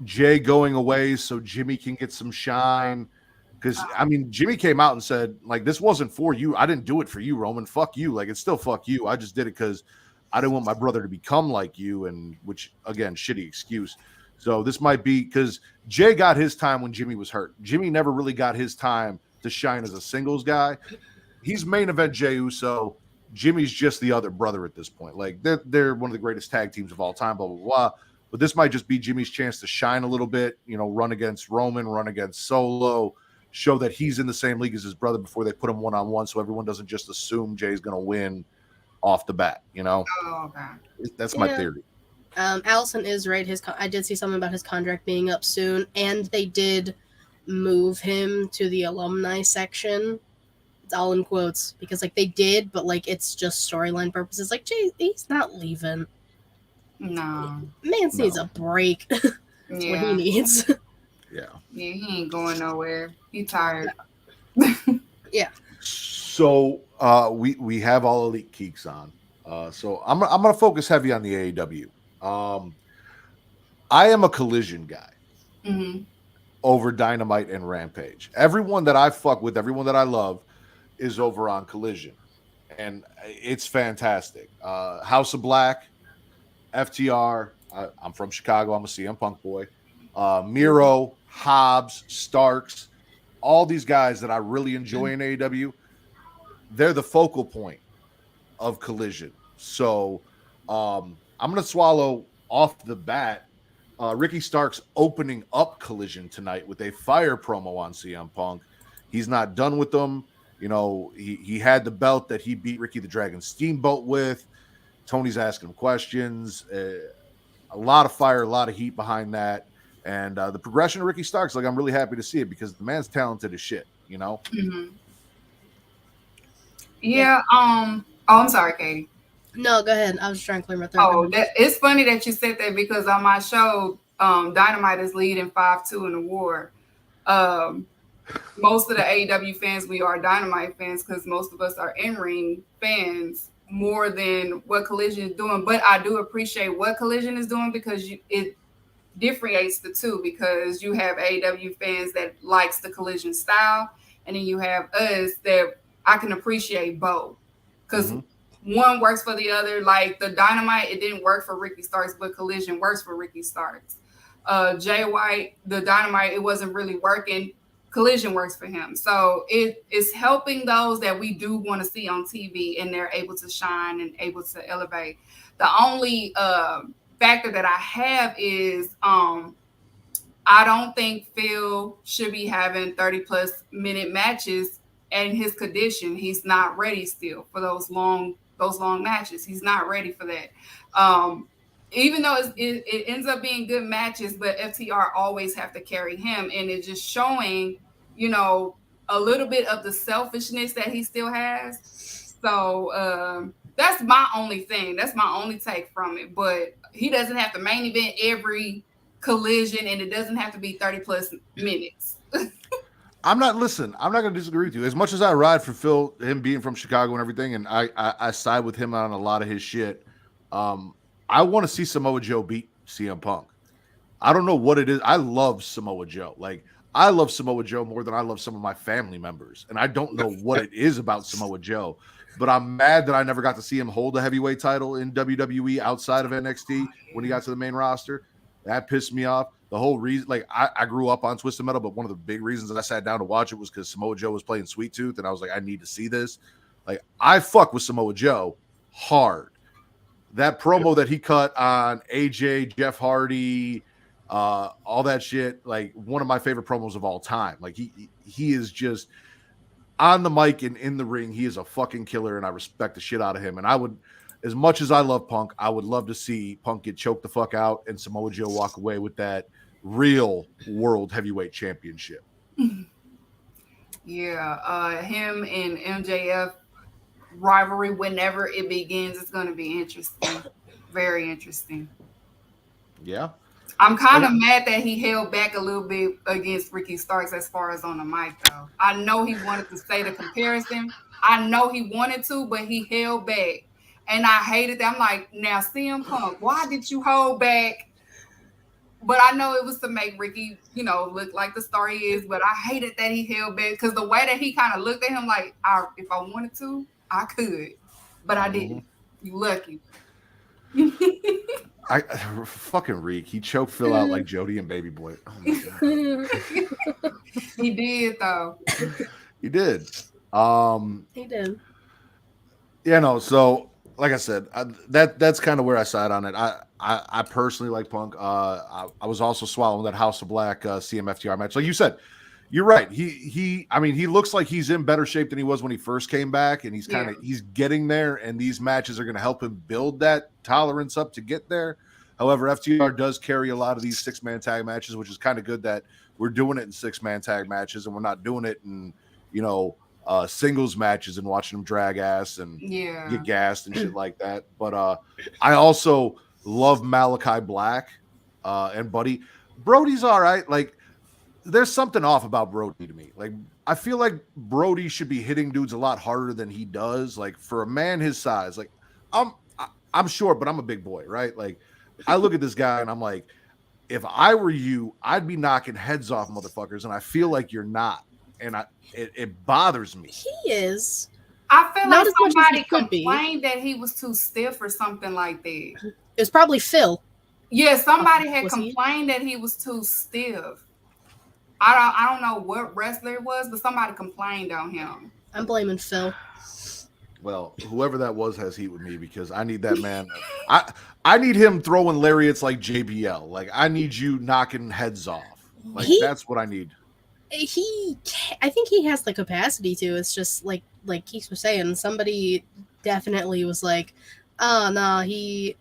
[SPEAKER 1] Jay going away so Jimmy can get some shine. Because, I mean, Jimmy came out and said, like, this wasn't for you. I didn't do it for you, Roman. Fuck you. Like, it's still fuck you. I just did it because I didn't want my brother to become like you, and which, again, shitty excuse. So this might be because Jay got his time when Jimmy was hurt. Jimmy never really got his time to shine as a singles guy. He's main event Jey Uso. Jimmy's just the other brother at this point. Like, they're one of the greatest tag teams of all time, blah, blah, blah. But this might just be Jimmy's chance to shine a little bit, you know, run against Roman, run against Solo, show that he's in the same league as his brother before they put him one-on-one, so everyone doesn't just assume Jay's going to win off the bat, you know?
[SPEAKER 3] Oh, okay.
[SPEAKER 1] That's my theory.
[SPEAKER 2] Allison is right. I did see something about his contract being up soon, and they did move him to the alumni section. It's all in quotes, because, like, they did, but, like, it's just storyline purposes. Like, Jay, he's not leaving.
[SPEAKER 3] No.
[SPEAKER 2] Man needs a break. That's what he needs.
[SPEAKER 1] Yeah.
[SPEAKER 3] Yeah, he ain't going nowhere. He tired.
[SPEAKER 2] Yeah.
[SPEAKER 1] So we have all elite Keeks on. So I'm gonna focus heavy on the AEW. I am a Collision guy over Dynamite and Rampage. Everyone that I fuck with, everyone that I love, is over on Collision, and it's fantastic. House of Black, FTR. I'm from Chicago. I'm a CM Punk boy. Miro, Hobbs, Starks, all these guys that I really enjoy in AEW, they're the focal point of Collision. So I'm going to swallow off the bat Ricky Starks opening up Collision tonight with a fire promo on CM Punk. He's not done with them. You know, he had the belt that he beat Ricky the Dragon Steamboat with. Tony's asking him questions. A lot of fire, a lot of heat behind that. And the progression of Ricky Starks, like, I'm really happy to see it because the man's talented as shit, you know?
[SPEAKER 3] Yeah. I'm sorry, Katie.
[SPEAKER 2] No, go ahead. I was trying to clear my throat.
[SPEAKER 3] It's funny that you said that because on my show, Dynamite is leading 5-2 in the war. Most of the AEW fans, we are Dynamite fans because most of us are in-ring fans more than what Collision is doing. But I do appreciate what Collision is doing because it differentiates the two, because you have AEW fans that likes the Collision style, and then you have us that I can appreciate both because one works for the other. Like the Dynamite, it didn't work for Ricky Starks, but Collision works for Ricky Starks. Jay White, the Dynamite, it wasn't really working. Collision works for him. So it is helping those that we do want to see on TV, and they're able to shine and able to elevate. The only factor that I have is I don't think Phil should be having 30+ minute matches in his condition. He's not ready still for those long matches. He's not ready for that. Even though it ends up being good matches, but FTR always have to carry him, and it's just showing, you know, a little bit of the selfishness that he still has. So that's my only thing. That's my only take from it. But he doesn't have to main event every Collision, and it doesn't have to be 30+ minutes.
[SPEAKER 1] I'm not going to disagree with you. As much as I ride for Phil, him being from Chicago and everything, and I side with him on a lot of his shit, I want to see Samoa Joe beat CM Punk. I don't know what it is. I love Samoa Joe. Like, I love Samoa Joe more than I love some of my family members. And I don't know what it is about Samoa Joe, but I'm mad that I never got to see him hold a heavyweight title in WWE outside of NXT when he got to the main roster. That pissed me off. the whole reason, like I grew up on Twisted Metal, but one of the big reasons that I sat down to watch it was because Samoa Joe was playing Sweet Tooth, and I was like, I need to see this. Like, I fuck with Samoa Joe hard. That promo that he cut on AJ, Jeff Hardy, all that shit, like one of my favorite promos of all time. Like he is just on the mic and in the ring. He is a fucking killer, and I respect the shit out of him. And I would, as much as I love Punk, I would love to see Punk get choked the fuck out and Samoa Joe walk away with that real world heavyweight championship.
[SPEAKER 3] Yeah, him and MJF rivalry, whenever it begins, it's going to be interesting. Very interesting.
[SPEAKER 1] Yeah.
[SPEAKER 3] I'm kind of mad that he held back a little bit against Ricky Starks as far as on the mic, though. I know he wanted to say the comparison. I know he wanted to, but he held back. And I hated that. I'm like, now, CM Punk, why did you hold back? But I know it was to make Ricky, look like the star he is. But I hated that he held back because the way that he kind of looked at him, like, if I wanted to, I could. But I didn't. You lucky.
[SPEAKER 1] I fucking reek. He choked Phil out like Jody and Baby Boy. Oh my god.
[SPEAKER 3] He did though.
[SPEAKER 1] He did.
[SPEAKER 2] He did.
[SPEAKER 1] Yeah, no. So, like I said, that's kind of where I side on it. I personally like Punk. I was also swallowing that House of Black CMFTR match. Like you said, you're right. He looks like he's in better shape than he was when he first came back, and he's getting there. And these matches are going to help him build that tolerance up to get there. However, FTR does carry a lot of these 6-man tag matches, which is kind of good that we're doing it in 6-man tag matches, and we're not doing it in singles matches and watching them drag ass and get gassed and shit like that. But I also love Malachi Black and Buddy. Brody's all right. Like, there's something off about Brody to me. Like, I feel like Brody should be hitting dudes a lot harder than he does. Like, for a man his size, like I'm short, but I'm a big boy, right? Like, I look at this guy and I'm like, if I were you, I'd be knocking heads off motherfuckers, and I feel like you're not, and it bothers me.
[SPEAKER 2] He is.
[SPEAKER 3] I feel
[SPEAKER 2] Not
[SPEAKER 3] like
[SPEAKER 2] as much as
[SPEAKER 3] somebody
[SPEAKER 2] he could be.
[SPEAKER 3] complained that he was too stiff or something like that.
[SPEAKER 2] It was probably Phil.
[SPEAKER 3] Yeah, somebody had
[SPEAKER 2] Was he?
[SPEAKER 3] complained that he was too stiff. I don't know what wrestler it was, but somebody complained on him.
[SPEAKER 2] I'm blaming Phil.
[SPEAKER 1] Well, whoever that was has heat with me because I need that man. I need him throwing lariats like JBL. Like, I need you knocking heads off. Like, that's what I need.
[SPEAKER 2] I think he has the capacity to. It's just like Keeks was saying, somebody definitely was like, oh no, he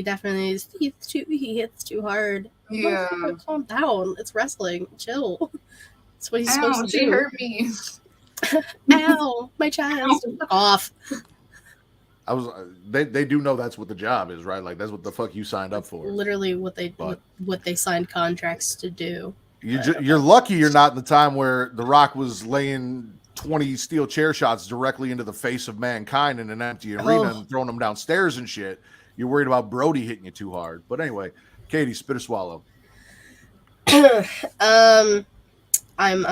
[SPEAKER 2] definitely is, he hits too hard.
[SPEAKER 3] Yeah.
[SPEAKER 2] Calm down. It's wrestling. Chill. That's what he's supposed to
[SPEAKER 3] She
[SPEAKER 2] do.
[SPEAKER 3] hurt me.
[SPEAKER 2] Ow, my chest. Off.
[SPEAKER 1] They do know that's what the job is, right? Like, that's what the fuck you signed up for.
[SPEAKER 2] Literally what they signed contracts to do.
[SPEAKER 1] You're lucky you're not in the time where The Rock was laying 20 steel chair shots directly into the face of Mankind in an empty arena and throwing them downstairs and shit. You're worried about Brody hitting you too hard. But anyway, Katie, spit or swallow.
[SPEAKER 2] I'm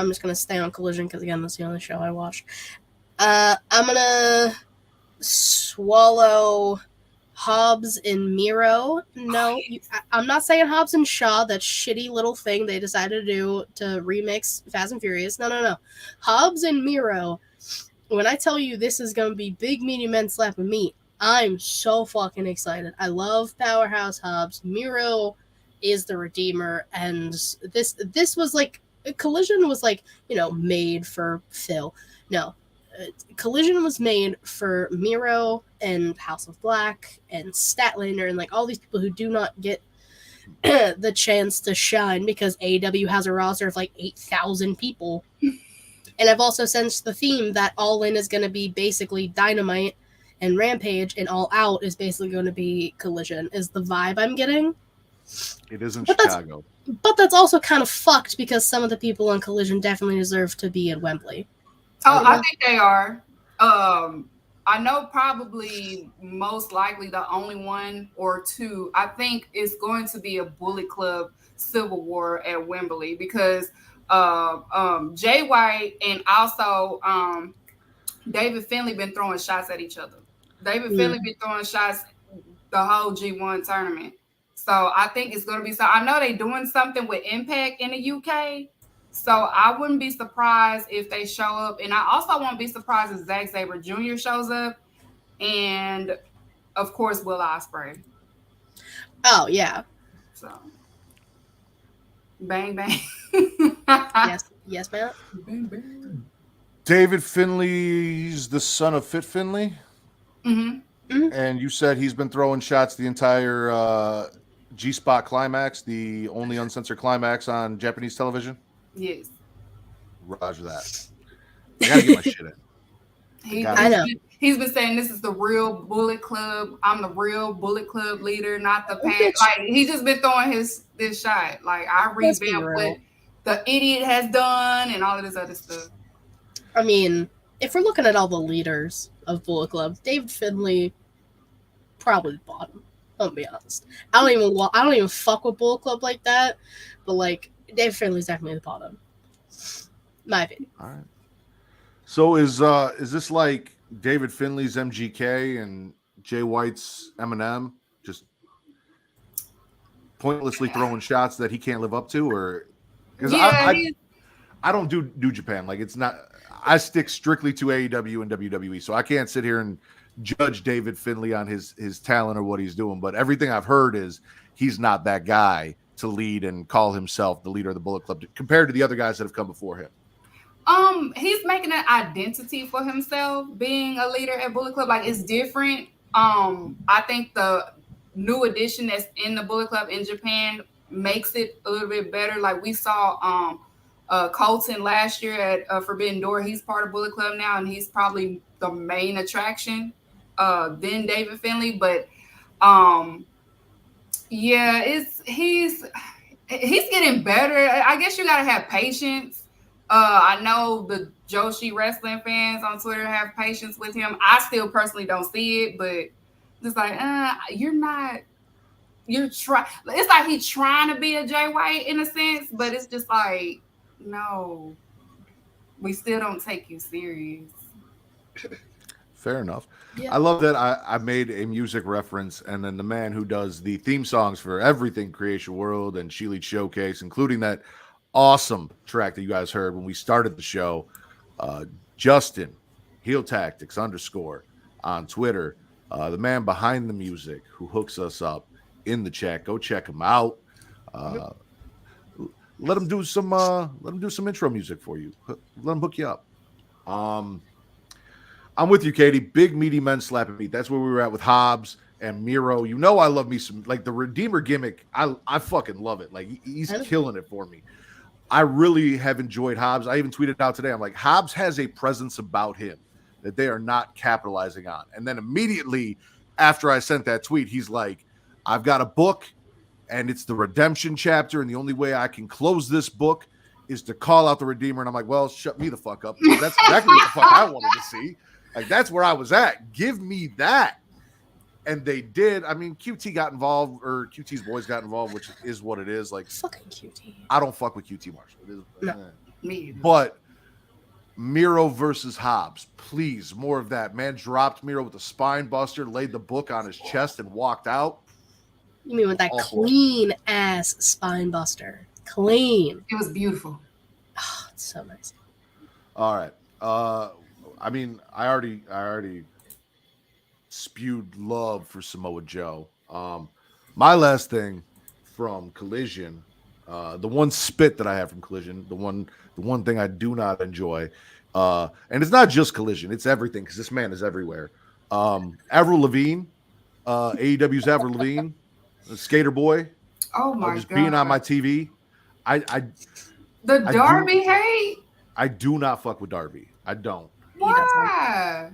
[SPEAKER 2] just gonna stay on Collision because again that's the only show I watch. I'm gonna swallow Hobbs and Miro. No, I'm not saying Hobbs and Shaw, that shitty little thing they decided to do to remix Fast and Furious. No. Hobbs and Miro. When I tell you this is gonna be big meaty men slapping meat, I'm so fucking excited. I love Powerhouse Hobbs. Miro is the redeemer, and this was like, Collision was like, made for Phil. No, Collision was made for Miro and House of Black and Statlander and like all these people who do not get the chance to shine because AEW has a roster of like 8,000 people. And I've also sensed the theme that All In is going to be basically Dynamite, and Rampage and All Out is basically going to be Collision, is the vibe I'm getting.
[SPEAKER 1] It is in Chicago.
[SPEAKER 2] But that's also kind of fucked because some of the people on Collision definitely deserve to be at Wembley.
[SPEAKER 3] Oh, I think they are. I know probably most likely the only one or two, I think it's going to be a Bullet Club Civil War at Wembley because Jay White and also David Finlay been throwing shots at each other. David Finlay been throwing shots the whole G1 tournament. So I think it's going to be so. I know they're doing something with Impact in the UK. So I wouldn't be surprised if they show up. And I also won't be surprised if Zack Sabre Jr. shows up. And, of course, Will Ospreay.
[SPEAKER 2] Oh, yeah.
[SPEAKER 3] So, bang, bang.
[SPEAKER 2] Yes, man.
[SPEAKER 3] Bang, bang.
[SPEAKER 1] David Finley's the son of Fit Finley.
[SPEAKER 3] Mm-hmm.
[SPEAKER 1] And you said he's been throwing shots the entire G-Spot climax, the only uncensored climax on Japanese television?
[SPEAKER 3] Yes.
[SPEAKER 1] Roger that. I gotta get my shit in.
[SPEAKER 2] I know.
[SPEAKER 3] He's been saying this is the real Bullet Club. I'm the real Bullet Club leader, not the pants. Like, he's just been throwing this shot. Like, I revamped what the idiot has done and all of this other stuff.
[SPEAKER 2] I mean, if we're looking at all the leaders of Bullet Club, David Finley probably the bottom. I'll be honest. I don't even fuck with Bullet Club like that, but like David Finley's definitely the bottom. My opinion.
[SPEAKER 1] All right. So is this like David Finley's MGK and Jay White's Eminem, just pointlessly throwing shots that he can't live up to, or because I don't do New Japan, like it's not. I stick strictly to AEW and WWE, so I can't sit here and judge David Finley on his talent or what he's doing. But everything I've heard is he's not that guy to lead and call himself the leader of the Bullet Club compared to the other guys that have come before him.
[SPEAKER 3] He's making an identity for himself, being a leader at Bullet Club. Like, it's different. I think the new addition that's in the Bullet Club in Japan makes it a little bit better. Like, we saw Colton last year at Forbidden Door. He's part of Bullet Club now, and he's probably the main attraction than David Finley. But yeah, he's getting better. I guess you gotta have patience. I know the Joshi wrestling fans on Twitter have patience with him. I still personally don't see it, but it's like, it's like he's trying to be a Jay White in a sense, but it's just like, no, we still don't take you serious.
[SPEAKER 1] Fair enough.
[SPEAKER 2] Yeah.
[SPEAKER 1] I love that I made a music reference, and then the man who does the theme songs for everything Creation World and She Leads Showcase, including that awesome track that you guys heard when we started the show, Justin Heel Tactics _ on Twitter, the man behind the music who hooks us up in the chat. Go check him out. Let him do some intro music for you. Let him hook you up. I'm with you, Katie. Big meaty men slapping meat. That's where we were at with Hobbs and Miro. You know I love me some, like, the Redeemer gimmick. I fucking love it. Like, he's killing it for me. I really have enjoyed Hobbs. I even tweeted out today. I'm like, Hobbs has a presence about him that they are not capitalizing on. And then immediately after I sent that tweet, he's like, I've got a book and it's the redemption chapter. And the only way I can close this book is to call out the Redeemer. And I'm like, well, shut me the fuck up. That's exactly what the fuck I wanted to see. Like, that's where I was at. Give me that. And they did. I mean, QT got involved, or QT's boys got involved, which is what it is. Like,
[SPEAKER 2] fucking QT.
[SPEAKER 1] I don't fuck with QT Marshall. It is,
[SPEAKER 2] no.
[SPEAKER 3] Me either.
[SPEAKER 1] But Miro versus Hobbs, please, more of that. Man dropped Miro with a spine buster, laid the book on his chest, and walked out.
[SPEAKER 2] You mean with that clean ass spine buster? Clean.
[SPEAKER 3] It was beautiful.
[SPEAKER 2] Oh, it's so nice.
[SPEAKER 1] All right. I mean, I already spewed love for Samoa Joe. My last thing from Collision, the one spit that I have from Collision, the one thing I do not enjoy, and it's not just Collision, it's everything, because this man is everywhere. Avril Lavigne, AEW's Avril Lavigne, the skater boy.
[SPEAKER 3] Oh my
[SPEAKER 1] just
[SPEAKER 3] god!
[SPEAKER 1] Being on my TV,
[SPEAKER 3] the Darby hate.
[SPEAKER 1] I do not fuck with Darby. I don't.
[SPEAKER 3] Why?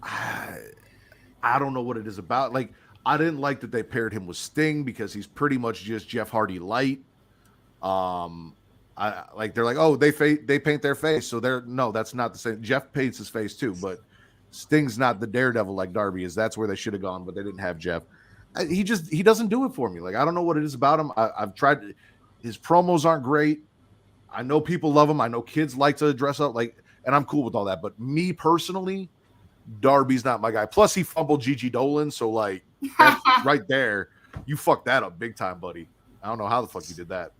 [SPEAKER 1] I don't know what it is about. Like, I didn't like that they paired him with Sting because he's pretty much just Jeff Hardy light. They're like, oh, they paint their face, so that's not the same. Jeff paints his face too, but Sting's not the daredevil like Darby is. That's where they should have gone, but they didn't have Jeff. He doesn't do it for me. Like, I don't know what it is about him. I've tried. His promos aren't great. I know people love him. I know kids like to dress up like, and I'm cool with all that. But me personally, Darby's not my guy. Plus, he fumbled Gigi Dolan, so like that's right there. You fucked that up big time, buddy. I don't know how the fuck you did that.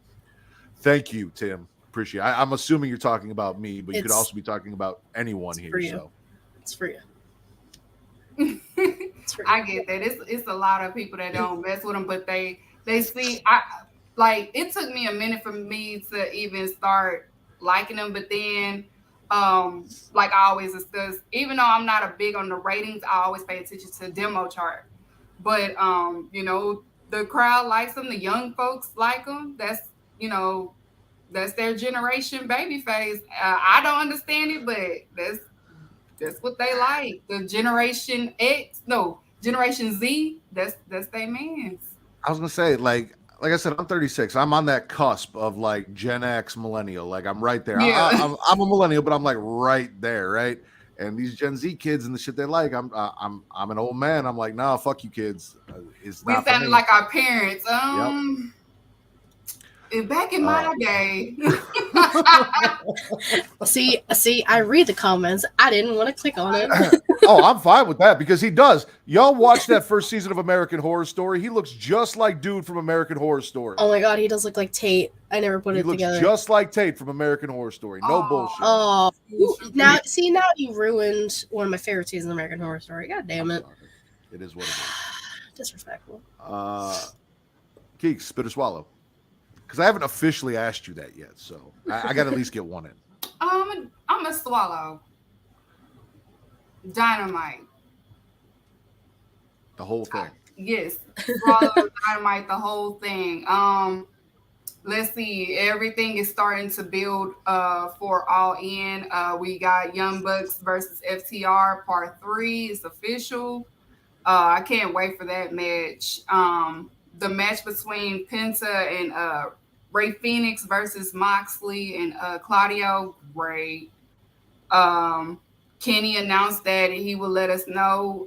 [SPEAKER 1] Thank you, Tim. Appreciate it. I'm assuming you're talking about me, but you could also be talking about anyone here. So
[SPEAKER 2] it's for you.
[SPEAKER 3] I get that. It's a lot of people that don't mess with them, but they see. It took me a minute for me to even start liking them, but then, like I always discuss, even though I'm not a big on the ratings, I always pay attention to the demo chart. But the crowd likes them. The young folks like them. That's their generation babyface. I don't understand it, but that's what they like. The Generation Z. That's their man's.
[SPEAKER 1] I was gonna say, like I said, I'm 36. I'm on that cusp of like Gen X, millennial. Like I'm right there.
[SPEAKER 3] Yeah.
[SPEAKER 1] I'm a millennial, but I'm like right there, right? And these Gen Z kids and the shit they like, I'm an old man. I'm like, nah, fuck you kids. It's
[SPEAKER 3] we
[SPEAKER 1] not
[SPEAKER 3] sounded like our parents. Back in my day.
[SPEAKER 2] See, I read the comments. I didn't want to click on it.
[SPEAKER 1] Oh, I'm fine with that because he does. Y'all watch that first season of American Horror Story. He looks just like dude from American Horror Story.
[SPEAKER 2] Oh my god, he does look like Tate. I never put it together.
[SPEAKER 1] He looks just like Tate from American Horror Story. No bullshit.
[SPEAKER 2] Oh, now you ruined one of my favorite seasons of American Horror Story. God damn it.
[SPEAKER 1] It is what it is.
[SPEAKER 2] Disrespectful.
[SPEAKER 1] Keeks, spit or swallow? Because I haven't officially asked you that yet, so I got to at least get one in.
[SPEAKER 3] I'm a swallow. Dynamite.
[SPEAKER 1] The whole thing.
[SPEAKER 3] Yes. Swallow Dynamite, the whole thing. Let's see. Everything is starting to build for All In. We got Young Bucks versus FTR Part 3. It's official. I can't wait for that match. The match between Penta and Ray Phoenix versus Moxley and Claudio, great. Kenny announced that he will let us know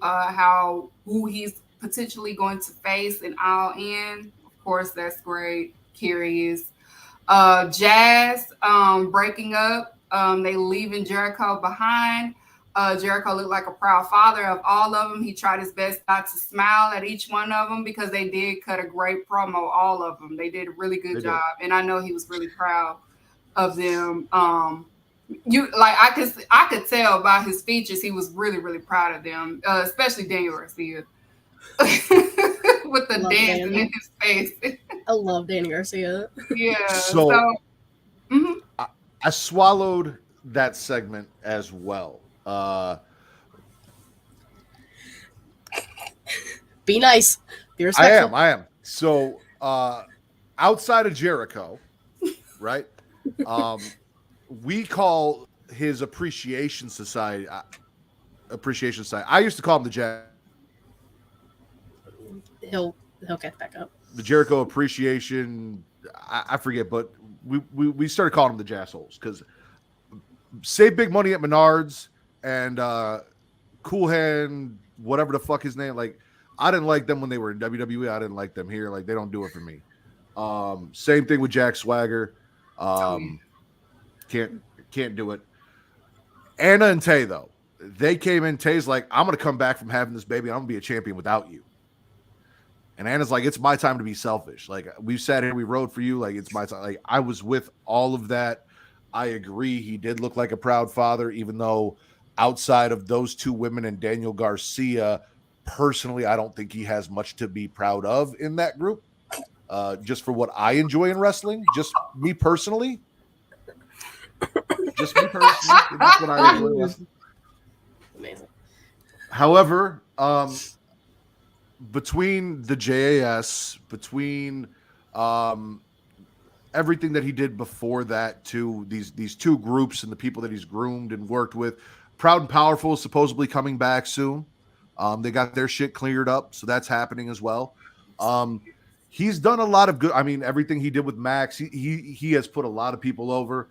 [SPEAKER 3] who he's potentially going to face in All In. Of course, that's great. Curious. Jazz breaking up. They leaving Jericho behind. Jericho looked like a proud father of all of them. He tried his best not to smile at each one of them because they did cut a great promo, all of them. They did a really good job. And I know he was really proud of them. I could tell by his features, he was really, really proud of them, especially Daniel Garcia. With the dancing in his face.
[SPEAKER 2] I love Danny Garcia.
[SPEAKER 3] Yeah.
[SPEAKER 1] So I swallowed that segment as well.
[SPEAKER 2] Be nice. Be respectful.
[SPEAKER 1] I am. So outside of Jericho, right? We call his appreciation society. I used to call him the Jack.
[SPEAKER 2] He'll get back up.
[SPEAKER 1] The Jericho appreciation. I forget, but we started calling him the Jassholes because Save Big Money at Menards and Cool Hand, whatever the fuck his name. Like, I didn't like them when they were in WWE. I didn't like them here. Like, they don't do it for me. Same thing with Jack Swagger. Can't do it. Anna and Tay, though, they came in. Tay's like, I'm gonna come back from having this baby. I'm gonna be a champion without you. And Anna's like, it's my time to be selfish. Like, we sat here, we rode for you. Like, it's my time. Like, I was with all of that. I agree. He did look like a proud father, even though outside of those two women and Daniel Garcia, personally, I don't think he has much to be proud of in that group. Just for what I enjoy in wrestling, just me personally. Just me personally. That's what I enjoy in wrestling.
[SPEAKER 2] Amazing.
[SPEAKER 1] However, between the JAS, between everything that he did before that to these two groups and the people that he's groomed and worked with, Proud and Powerful is supposedly coming back soon. They got their shit cleared up, so that's happening as well. He's done a lot of good. I mean, everything he did with Max, he has put a lot of people over.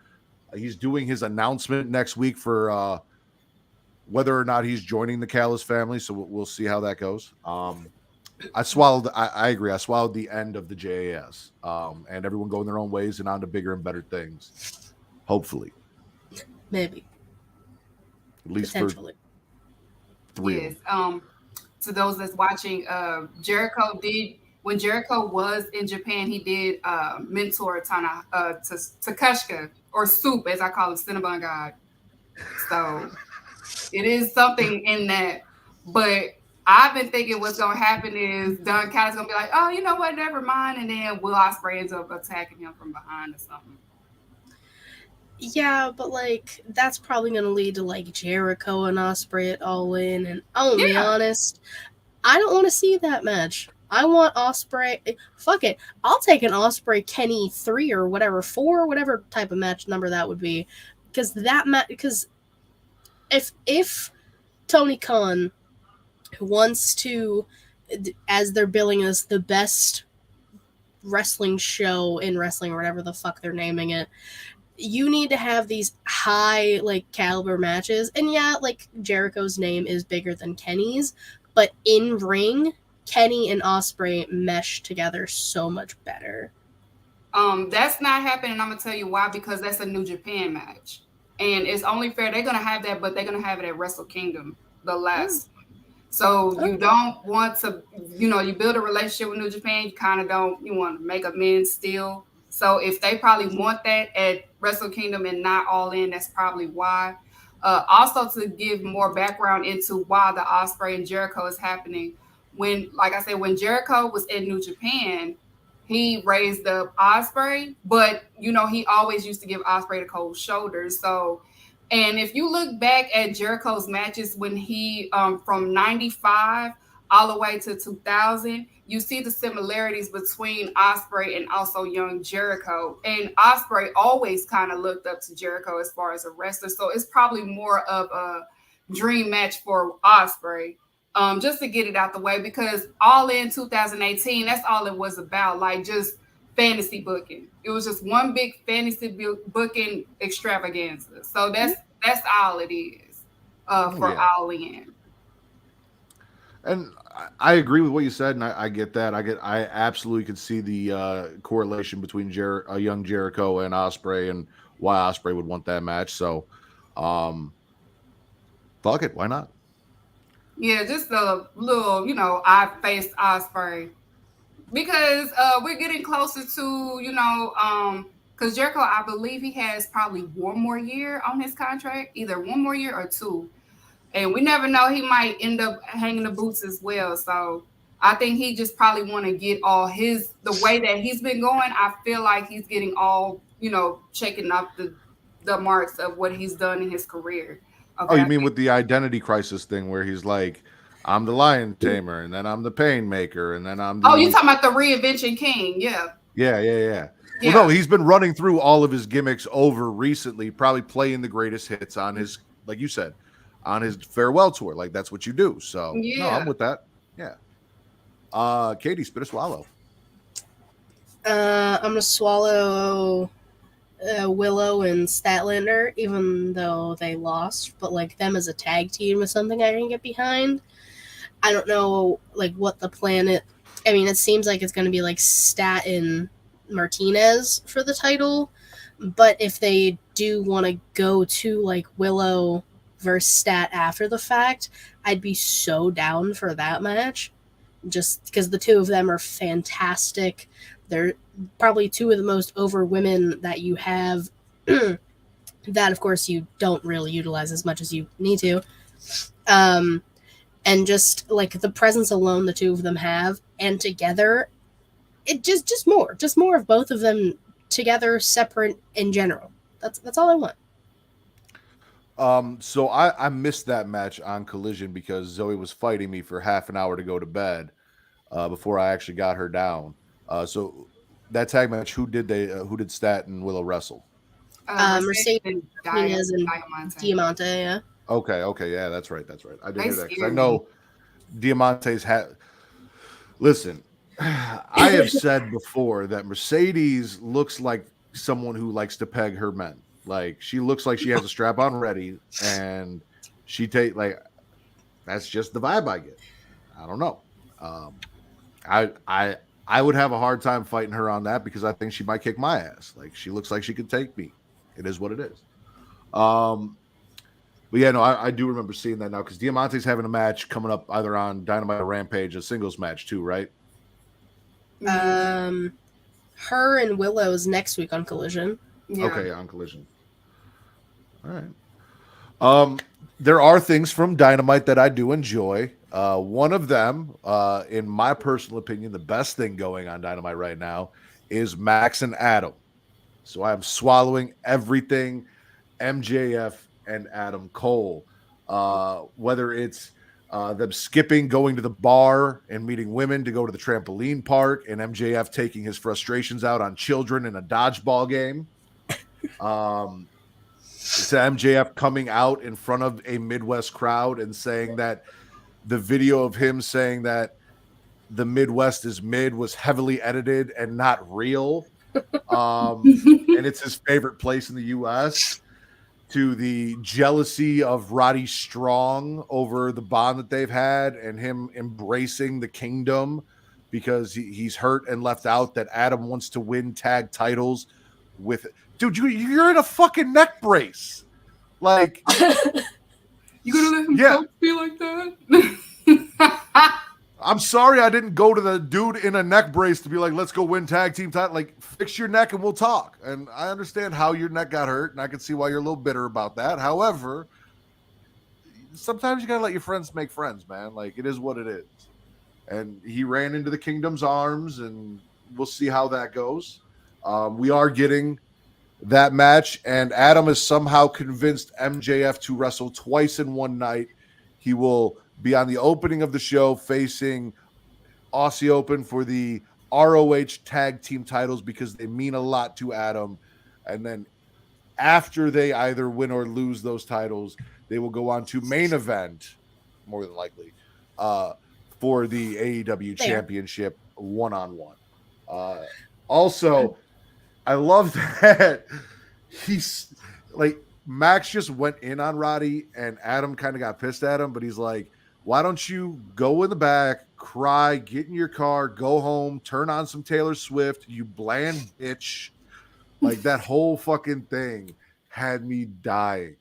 [SPEAKER 1] He's doing his announcement next week for whether or not he's joining the Callis family, so we'll see how that goes. I agree. I swallowed the end of the JAS, and everyone going their own ways and on to bigger and better things. Hopefully.
[SPEAKER 2] Maybe.
[SPEAKER 1] At least
[SPEAKER 2] potentially.
[SPEAKER 1] For 3.
[SPEAKER 3] Yes. To those that's watching, Jericho did when Jericho was in Japan, he did mentor Takeshita, or Soup, as I call it, Cinnabon God. So it is something in that. But I've been thinking what's going to happen is Don Callis going to be like, oh, you know what, never mind. And then Will Ospreay ends up attacking him from behind or something.
[SPEAKER 2] Yeah, but like that's probably gonna lead to like Jericho and Ospreay at All In, and I'm gonna be honest, I don't want to see that match. I want Ospreay. Fuck it, I'll take an Ospreay Kenny 3 or whatever 4, whatever type of match number that would be, because if Tony Khan wants to, as they're billing us the best wrestling show in wrestling or whatever the fuck they're naming it, you need to have these high like caliber matches. And yeah, like Jericho's name is bigger than Kenny's, but in ring, Kenny and Ospreay mesh together so much better.
[SPEAKER 3] That's not happening. I'm gonna tell you why, because that's a New Japan match. And it's only fair they're gonna have that, but they're gonna have it at Wrestle Kingdom, the last one. So you don't want to, you build a relationship with New Japan, you want to make amends still. So if they probably want that at Wrestle Kingdom and not All In, that's probably why. Also, to give more background into why the Ospreay and Jericho is happening. When Jericho was in New Japan, he raised up Ospreay, but he always used to give Ospreay the cold shoulder. So, and if you look back at Jericho's matches when he from 95 all the way to 2000, you see the similarities between Ospreay and also young Jericho. And Ospreay always kind of looked up to Jericho as far as a wrestler. So it's probably more of a dream match for Ospreay, just to get it out the way, because All In 2018, that's all it was about, like just fantasy booking. It was just one big fantasy booking extravaganza. So that's all it is for All In.
[SPEAKER 1] And I agree with what you said, and I get that. I absolutely could see the correlation between a young Jericho and Ospreay, and why Ospreay would want that match. So, fuck it, why not?
[SPEAKER 3] Yeah, just a little, I faced Ospreay, because we're getting closer to, because Jericho, I believe he has probably one more year on his contract, either one more year or 2. And we never know, he might end up hanging the boots as well. So I think he just probably want to get all the way that he's been going. I feel like he's getting all, checking off the marks of what he's done in his career. Okay,
[SPEAKER 1] oh, you mean with the identity crisis thing where he's like, I'm the lion tamer, and then I'm the pain maker, and then I'm the...
[SPEAKER 3] Oh, you're talking about the Reinvention King. Yeah.
[SPEAKER 1] Yeah. Well, no, he's been running through all of his gimmicks over recently, probably playing the greatest hits on his, like you said, on his farewell tour. Like, that's what you do. So no, I'm with that. Yeah. Katie, spit a swallow.
[SPEAKER 2] I'm gonna swallow Willow and Statlander, even though they lost, but like them as a tag team is something I can get behind. I don't know like what the plan. I mean, it seems like it's gonna be like Stat and Martinez for the title, but if they do want to go to like Willow versus Stat after the fact, I'd be so down for that match, just because the two of them are fantastic. They're probably two of the most over women that you have that of course you don't really utilize as much as you need to, and just like the presence alone the two of them have, and together it just more of both of them together, separate, in general. That's all I want.
[SPEAKER 1] So I missed that match on Collision because Zoe was fighting me for half an hour to go to bed before I actually got her down. So that tag match, who did Stat and Willow wrestle?
[SPEAKER 2] Mercedes Martinez and Diamante. Yeah.
[SPEAKER 1] Okay, yeah, that's right. I did hear that because I know Diamante's had. Listen, I have said before that Mercedes looks like someone who likes to peg her men. Like, she looks like she has a strap on ready, and she that's just the vibe I get. I don't know. I would have a hard time fighting her on that because I think she might kick my ass. Like, she looks like she could take me. It is what it is. But yeah, no, I do remember seeing that now because Diamante's having a match coming up either on Dynamite or Rampage, a singles match too, right?
[SPEAKER 2] Her and Willow's next week on Collision.
[SPEAKER 3] Yeah.
[SPEAKER 1] Okay, on Collision. All right. There are things from Dynamite that I do enjoy. One of them, in my personal opinion, the best thing going on Dynamite right now is Max and Adam. So I'm swallowing everything MJF and Adam Cole. Whether it's them skipping, going to the bar and meeting women to go to the trampoline park, and MJF taking his frustrations out on children in a dodgeball game. It's MJF coming out in front of a Midwest crowd and saying that the video of him saying that the Midwest is mid was heavily edited and not real. And it's his favorite place in the U.S. To the jealousy of Roddy Strong over the bond that they've had and him embracing the kingdom because he's hurt and left out, that Adam wants to win tag titles with – dude, you're in a fucking neck brace. Like –
[SPEAKER 3] You gonna let him folks be like that?
[SPEAKER 1] I'm sorry I didn't go to the dude in a neck brace to be like, let's go win tag team title. Like, fix your neck and we'll talk. And I understand how your neck got hurt, and I can see why you're a little bitter about that. However, sometimes you gotta let your friends make friends, man. Like, it is what it is. And he ran into the Kingdom's arms, and we'll see how that goes. We are getting that match, and Adam has somehow convinced MJF to wrestle twice in one night. He will be on the opening of the show facing Aussie Open for the ROH tag team titles because they mean a lot to Adam. And then after they either win or lose those titles, they will go on to main event, more than likely, for the AEW championship one-on-one. Also, I love that he's like, Max just went in on Roddy and Adam kind of got pissed at him, but he's like, why don't you go in the back, cry, get in your car, go home, turn on some Taylor Swift, you bland bitch. Like, that whole fucking thing had me dying.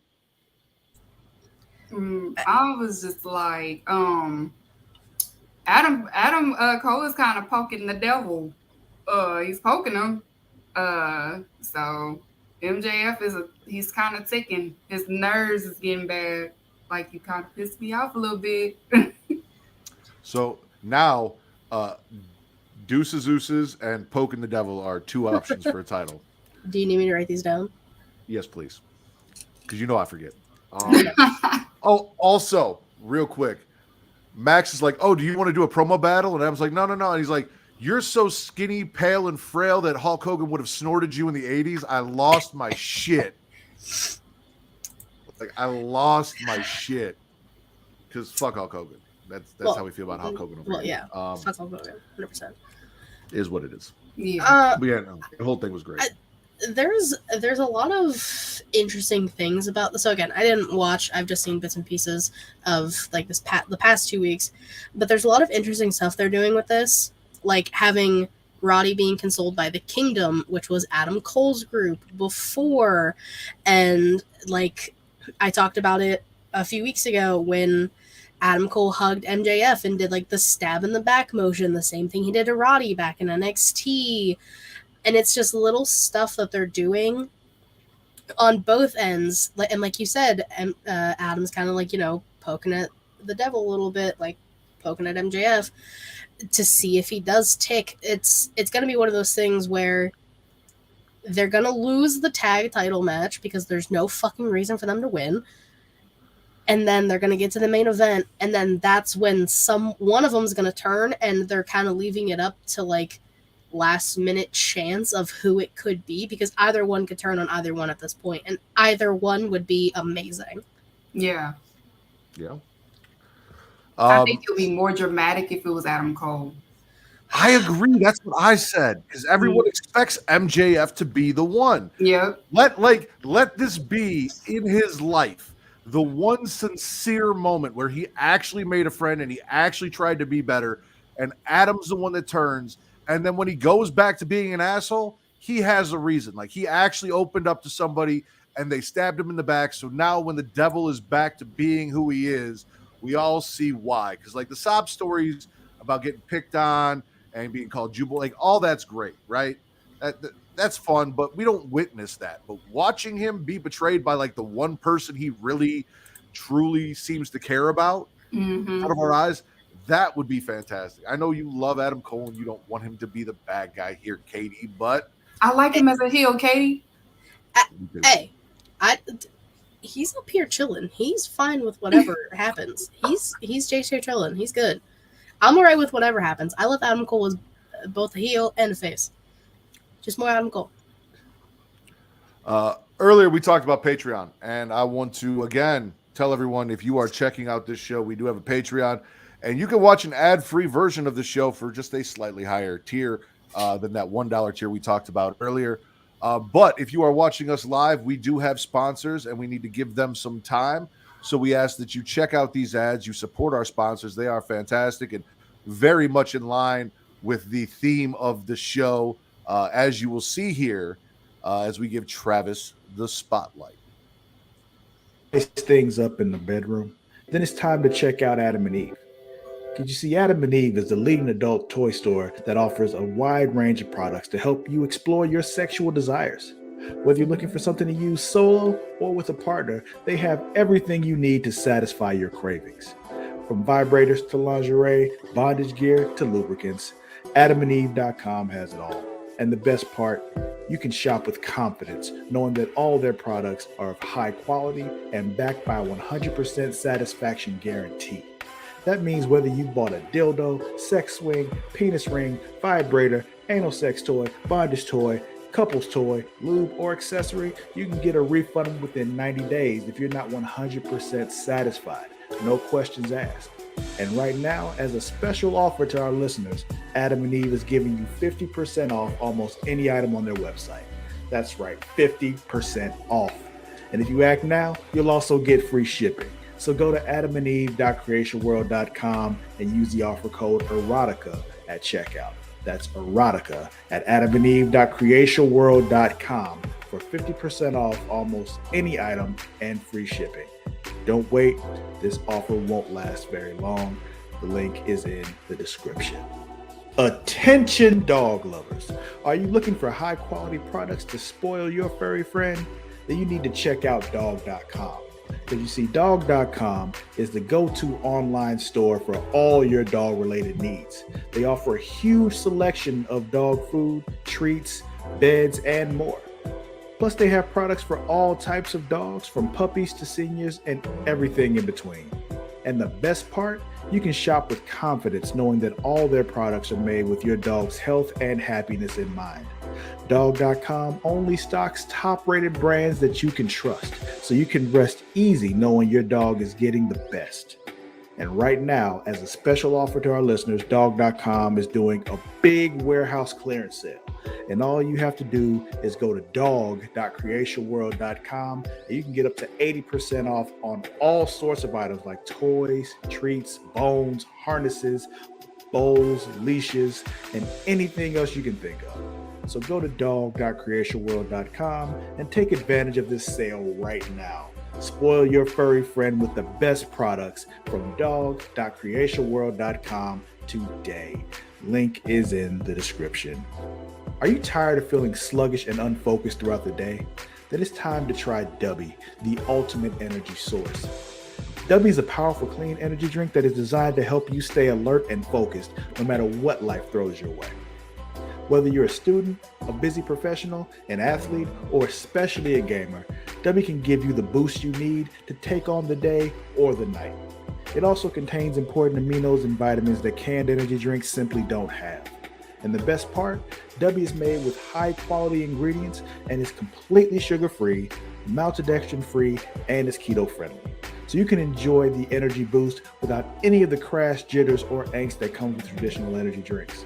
[SPEAKER 3] I was just like, Adam Cole is kind of poking the devil. He's poking him. So MJF he's kind of ticking. His nerves is getting bad. Like, you kind of pissed me off a little bit.
[SPEAKER 1] So now, Deuces and Poking the Devil are two options for a title.
[SPEAKER 2] Do you need me to write these down?
[SPEAKER 1] Yes, please. Because you know I forget. Also, real quick, Max is like, oh, do you want to do a promo battle? And Adam's like, no. And he's like, you're so skinny, pale, and frail that Hulk Hogan would have snorted you in the 80s. I lost my shit. Like, I lost my shit. Because fuck Hulk Hogan. That's how we feel about Hulk Hogan over here.
[SPEAKER 2] Yeah. Fuck Hulk Hogan, 100%.
[SPEAKER 1] Is what it is.
[SPEAKER 3] Yeah.
[SPEAKER 1] But yeah, no, the whole thing was great.
[SPEAKER 2] There's a lot of interesting things about this. So again, I didn't watch. I've just seen bits and pieces of like the past 2 weeks. But there's a lot of interesting stuff they're doing with this. Like having Roddy being consoled by the Kingdom, which was Adam Cole's group before. And like I talked about it a few weeks ago when Adam Cole hugged MJF and did like the stab in the back motion, the same thing he did to Roddy back in NXT. And it's just little stuff that they're doing on both ends. And like you said, Adam's kind of like, poking at the devil a little bit, like poking at MJF to see if he does tick. It's going to be one of those things where they're going to lose the tag title match because there's no fucking reason for them to win. And then they're going to get to the main event. And then that's when one of them is going to turn, and they're kind of leaving it up to like last minute chance of who it could be, because either one could turn on either one at this point, and either one would be amazing.
[SPEAKER 3] Yeah.
[SPEAKER 1] I
[SPEAKER 3] think it would be more dramatic if it was Adam Cole.
[SPEAKER 1] I agree. That's what I said, because everyone expects MJF to be the one.
[SPEAKER 3] Yeah.
[SPEAKER 1] Let this be in his life the one sincere moment where he actually made a friend and he actually tried to be better, and Adam's the one that turns. And then when he goes back to being an asshole, he has a reason. Like, he actually opened up to somebody and they stabbed him in the back. So now when the devil is back to being who he is, we all see why. Because like the sob stories about getting picked on and being called Jubal, like all that's great, right? That's fun, but we don't witness that. But watching him be betrayed by like the one person he really truly seems to care about in front of our eyes, that would be fantastic. I know you love Adam Cole and you don't want him to be the bad guy here, Katie, but
[SPEAKER 3] I like him as a heel, Katie.
[SPEAKER 2] Hey, he's up here chilling. He's fine with whatever happens. He's JJ chilling. He's good. I'm alright with whatever happens. I love Adam Cole as both a heel and a face. Just more Adam Cole.
[SPEAKER 1] Earlier we talked about Patreon, and I want to again tell everyone, if you are checking out this show, we do have a Patreon, and you can watch an ad-free version of the show for just a slightly higher tier than that $1 tier we talked about earlier. But if you are watching us live, we do have sponsors, and we need to give them some time. So we ask that you check out these ads. You support our sponsors. They are fantastic and very much in line with the theme of the show, as you will see here, as we give Travis the spotlight.
[SPEAKER 5] Things up in the bedroom, then it's time to check out Adam and Eve. Did you see, Adam and Eve is the leading adult toy store that offers a wide range of products to help you explore your sexual desires. Whether you're looking for something to use solo or with a partner, they have everything you need to satisfy your cravings. From vibrators to lingerie, bondage gear to lubricants, AdamandEve.com has it all. And the best part, you can shop with confidence, knowing that all their products are of high quality and backed by a 100% satisfaction guarantee. That means whether you bought a dildo, sex swing, penis ring, vibrator, anal sex toy, bondage toy, couples toy, lube, or accessory, you can get a refund within 90 days if you're not 100% satisfied. No questions asked. And right now, as a special offer to our listeners, Adam and Eve is giving you 50% off almost any item on their website. That's right, 50% off. And if you act now, you'll also get free shipping. So go to adamandeve.creationworld.com and use the offer code erotica at checkout. That's erotica at adamandeve.creationworld.com for 50% off almost any item and free shipping. Don't wait. This offer won't last very long. The link is in the description. Attention dog lovers. Are you looking for high quality products to spoil your furry friend? Then you need to check out dog.com. Because you see, dog.com is the go-to online store for all your dog related needs. They offer a huge selection of dog food, treats, beds, and more. Plus, they have products for all types of dogs, from puppies to seniors and everything in between. And the best part, you can shop with confidence knowing that all their products are made with your dog's health and happiness in mind. Dog.com only stocks top-rated brands that you can trust, so you can rest easy knowing your dog is getting the best. And right now, as a special offer to our listeners, Dog.com is doing a big warehouse clearance sale. And all you have to do is go to dog.creationworld.com and you can get up to 80% off on all sorts of items like toys, treats, bones, harnesses, bowls, leashes, and anything else you can think of. So go to dog.creationworld.com and take advantage of this sale right now. Spoil your furry friend with the best products from dog.creationworld.com today. Link is in the description. Are you tired of feeling sluggish and unfocused throughout the day? Then it's time to try DUBBY, the ultimate energy source. DUBBY is a powerful clean energy drink that is designed to help you stay alert and focused no matter what life throws your way. Whether you're a student, a busy professional, an athlete, or especially a gamer, DUBBY can give you the boost you need to take on the day or the night. It also contains important aminos and vitamins that canned energy drinks simply don't have. And the best part, DUBBY is made with high quality ingredients and is completely sugar-free, maltodextrin-free, and is keto-friendly. So you can enjoy the energy boost without any of the crash, jitters, or angst that comes with traditional energy drinks.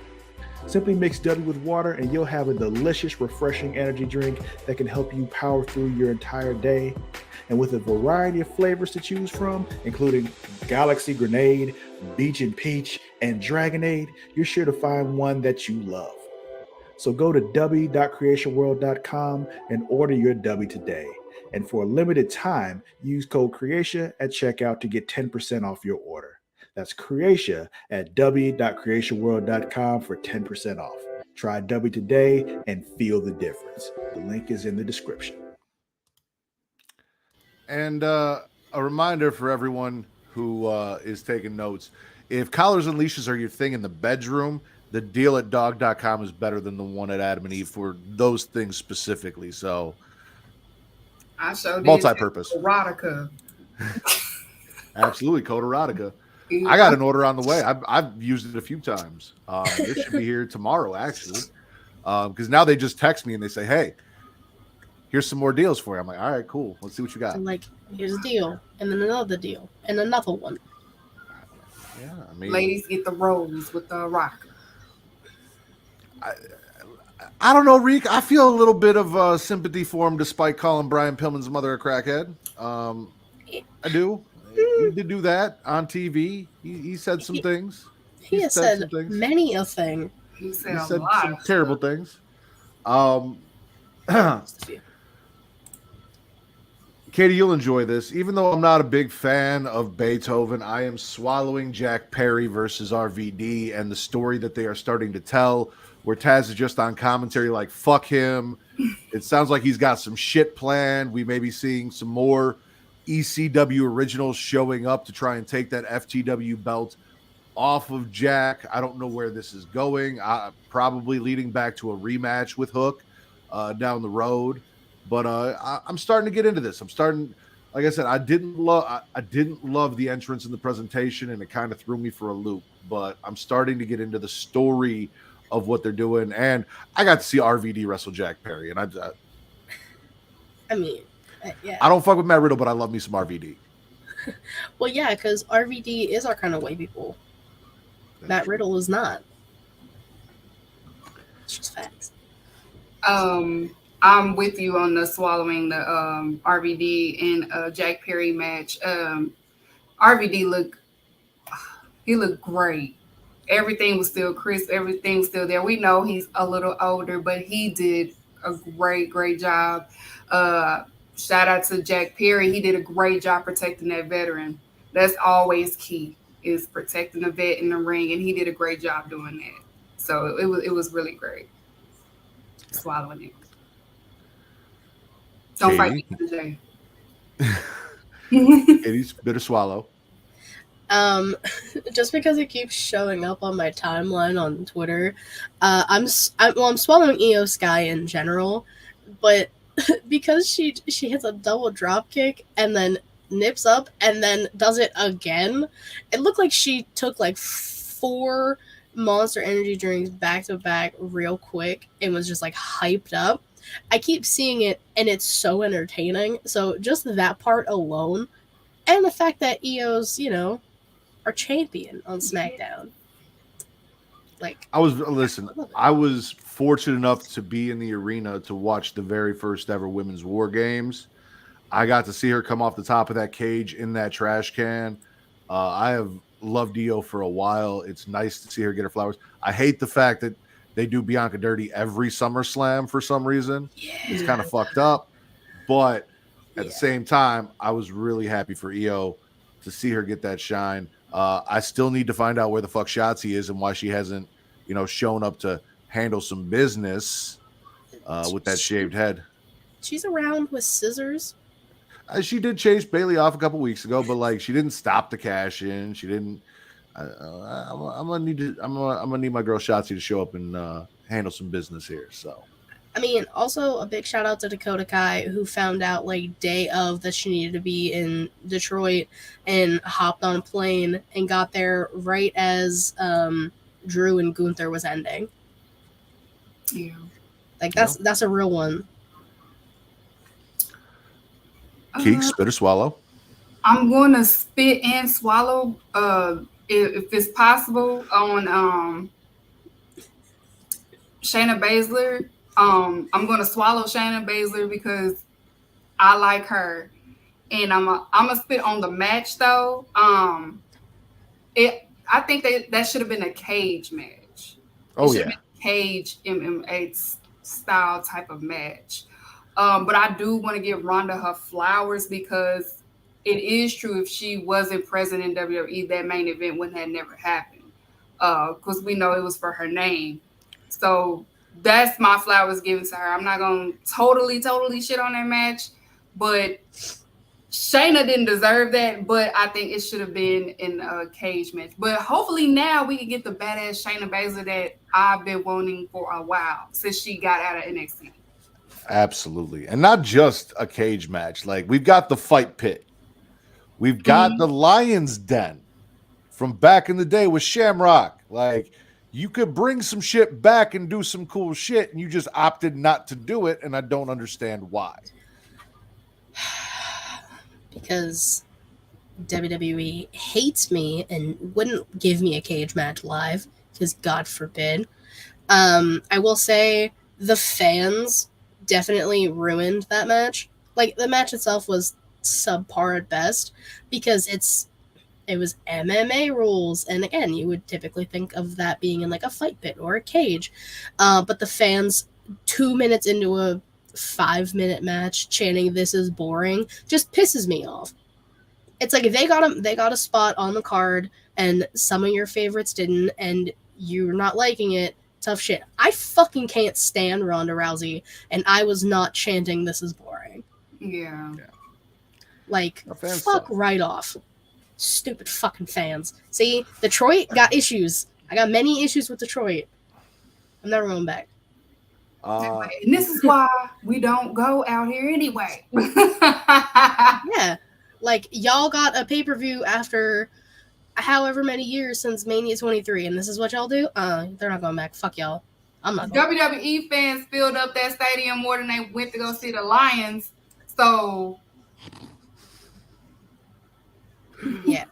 [SPEAKER 5] Simply mix DUBBY with water and you'll have a delicious, refreshing energy drink that can help you power through your entire day. And with a variety of flavors to choose from, including Galaxy Grenade, Beach and Peach, and Dragonade, you're sure to find one that you love. So go to dubby.creationworld.com and order your DUBBY today. And for a limited time, use code CREATION at checkout to get 10% off your order. That's Creatia at w.creationworld.com for 10% off. Try W today and feel the difference. The link is in the description.
[SPEAKER 1] And a reminder for everyone who is taking notes, if collars and leashes are your thing in the bedroom, the deal at dog.com is better than the one at Adam and Eve for those things specifically. So
[SPEAKER 3] I showed
[SPEAKER 1] multi-purpose.
[SPEAKER 3] Erotica.
[SPEAKER 1] Absolutely, code erotica. I got an order on the way. I've used it a few times. It should be here tomorrow, actually, because now they just text me and they say, "Hey, here's some more deals for you." I'm like, "All right, cool. Let's see what you got."
[SPEAKER 2] I'm like, here's a deal, and then another deal, and another one.
[SPEAKER 1] Yeah, I mean,
[SPEAKER 3] ladies get the rose with the rock.
[SPEAKER 1] I don't know, Reek. I feel a little bit of sympathy for him, despite calling Brian Pillman's mother a crackhead. I do. He did do that on TV. He said some things.
[SPEAKER 2] He has said many a thing.
[SPEAKER 3] He said
[SPEAKER 1] some terrible things. Katie, you'll enjoy this. Even though I'm not a big fan of Beethoven, I am swallowing Jack Perry versus RVD and the story that they are starting to tell, where Taz is just on commentary like, fuck him. It sounds like he's got some shit planned. We may be seeing some more ECW originals showing up to try and take that FTW belt off of Jack. I don't know where this is going. Probably leading back to a rematch with Hook down the road. But I'm starting to get into this. I'm starting, like I said, I didn't love the entrance and the presentation, and it kind of threw me for a loop. But I'm starting to get into the story of what they're doing, and I got to see RVD wrestle Jack Perry, and
[SPEAKER 2] I mean, yeah.
[SPEAKER 1] I don't fuck with Matt Riddle, but I love me some RVD.
[SPEAKER 2] Well, yeah, because RVD is our kind of white people. Matt Riddle is not. It's just facts.
[SPEAKER 3] I'm with you on the swallowing the RVD and Jack Perry match. RVD looked great. Everything was still crisp. Everything was still there. We know he's a little older, but he did a great job. Shout out to Jack Perry. He did a great job protecting that veteran. That's always key, is protecting the vet in the ring, and he did a great job doing that. So it was really great. Swallowing it. Don't fight me today.
[SPEAKER 1] Katie's bitter swallow.
[SPEAKER 2] Just because it keeps showing up on my timeline on Twitter, I'm swallowing Io Sky in general, but because she hits a double drop kick and then nips up and then does it again, it looked like she took like 4 Monster Energy drinks back to back real quick and was just like hyped up. I keep seeing it and it's so entertaining. So just that part alone, and the fact that Io's, our champion on SmackDown. Like, I
[SPEAKER 1] was fortunate enough to be in the arena to watch the very first ever Women's War Games. I got to see her come off the top of that cage in that trash can. I have loved Io for a while. It's nice to see her get her flowers. I hate the fact that they do Bianca dirty every SummerSlam for some reason. Yeah. It's kind of fucked up. But at the same time, I was really happy for Io to see her get that shine. I still need to find out where the fuck Shotzi is and why she hasn't, shown up to handle some business with that shaved head.
[SPEAKER 2] She's around with scissors.
[SPEAKER 1] She did chase Bailey off a couple weeks ago, but she didn't stop the cash in. She didn't. I'm gonna need my girl Shotzi to show up and handle some business here. So,
[SPEAKER 2] I mean, also a big shout out to Dakota Kai, who found out day of that she needed to be in Detroit and hopped on a plane and got there right as Drew and Gunther was ending.
[SPEAKER 3] Yeah,
[SPEAKER 2] that's a real one.
[SPEAKER 1] Keeks, spit or swallow?
[SPEAKER 3] I'm going to spit and swallow, if it's possible, on Shayna Baszler. I'm going to swallow Shayna Baszler because I like her, and I'm gonna spit on the match though. I think that should have been a cage match.
[SPEAKER 1] Oh yeah,
[SPEAKER 3] cage MMA style type of match. But I do want to give Ronda her flowers because it is true, if she wasn't present in WWE, that main event wouldn't have never happened. Because we know it was for her name. So that's my flowers given to her. I'm not going to totally shit on that match, but Shayna didn't deserve that, but I think it should have been in a cage match. But hopefully now we can get the badass Shayna Baszler that I've been wanting for a while since she got out of NXT.
[SPEAKER 1] Absolutely. And not just a cage match. Like, we've got the Fight Pit. We've got the Lion's Den from back in the day with Shamrock. Like, you could bring some shit back and do some cool shit, and you just opted not to do it, and I don't understand why.
[SPEAKER 2] Because WWE hates me and wouldn't give me a cage match live, because God forbid. I will say the fans definitely ruined that match. Like, the match itself was subpar at best, because it was MMA rules, and again, you would typically think of that being in like a fight pit or a cage, but the fans 2 minutes into a 5-minute match chanting "this is boring" just pisses me off. It's like they got a spot on the card and some of your favorites didn't, and you're not liking it. Tough shit. I fucking can't stand Ronda Rousey, and I was not chanting "this is boring."
[SPEAKER 3] Yeah.
[SPEAKER 2] Like, fuck right off. Stupid fucking fans. See, Detroit got issues. I got many issues with Detroit. I'm never going back.
[SPEAKER 3] And this is why we don't go out here anyway.
[SPEAKER 2] Yeah. Like, y'all got a pay-per-view after however many years since Mania 23, and this is what y'all do? They're not going back. Fuck y'all. I'm not going.
[SPEAKER 3] WWE fans filled up that stadium more than they went to go see the Lions. So
[SPEAKER 2] yeah.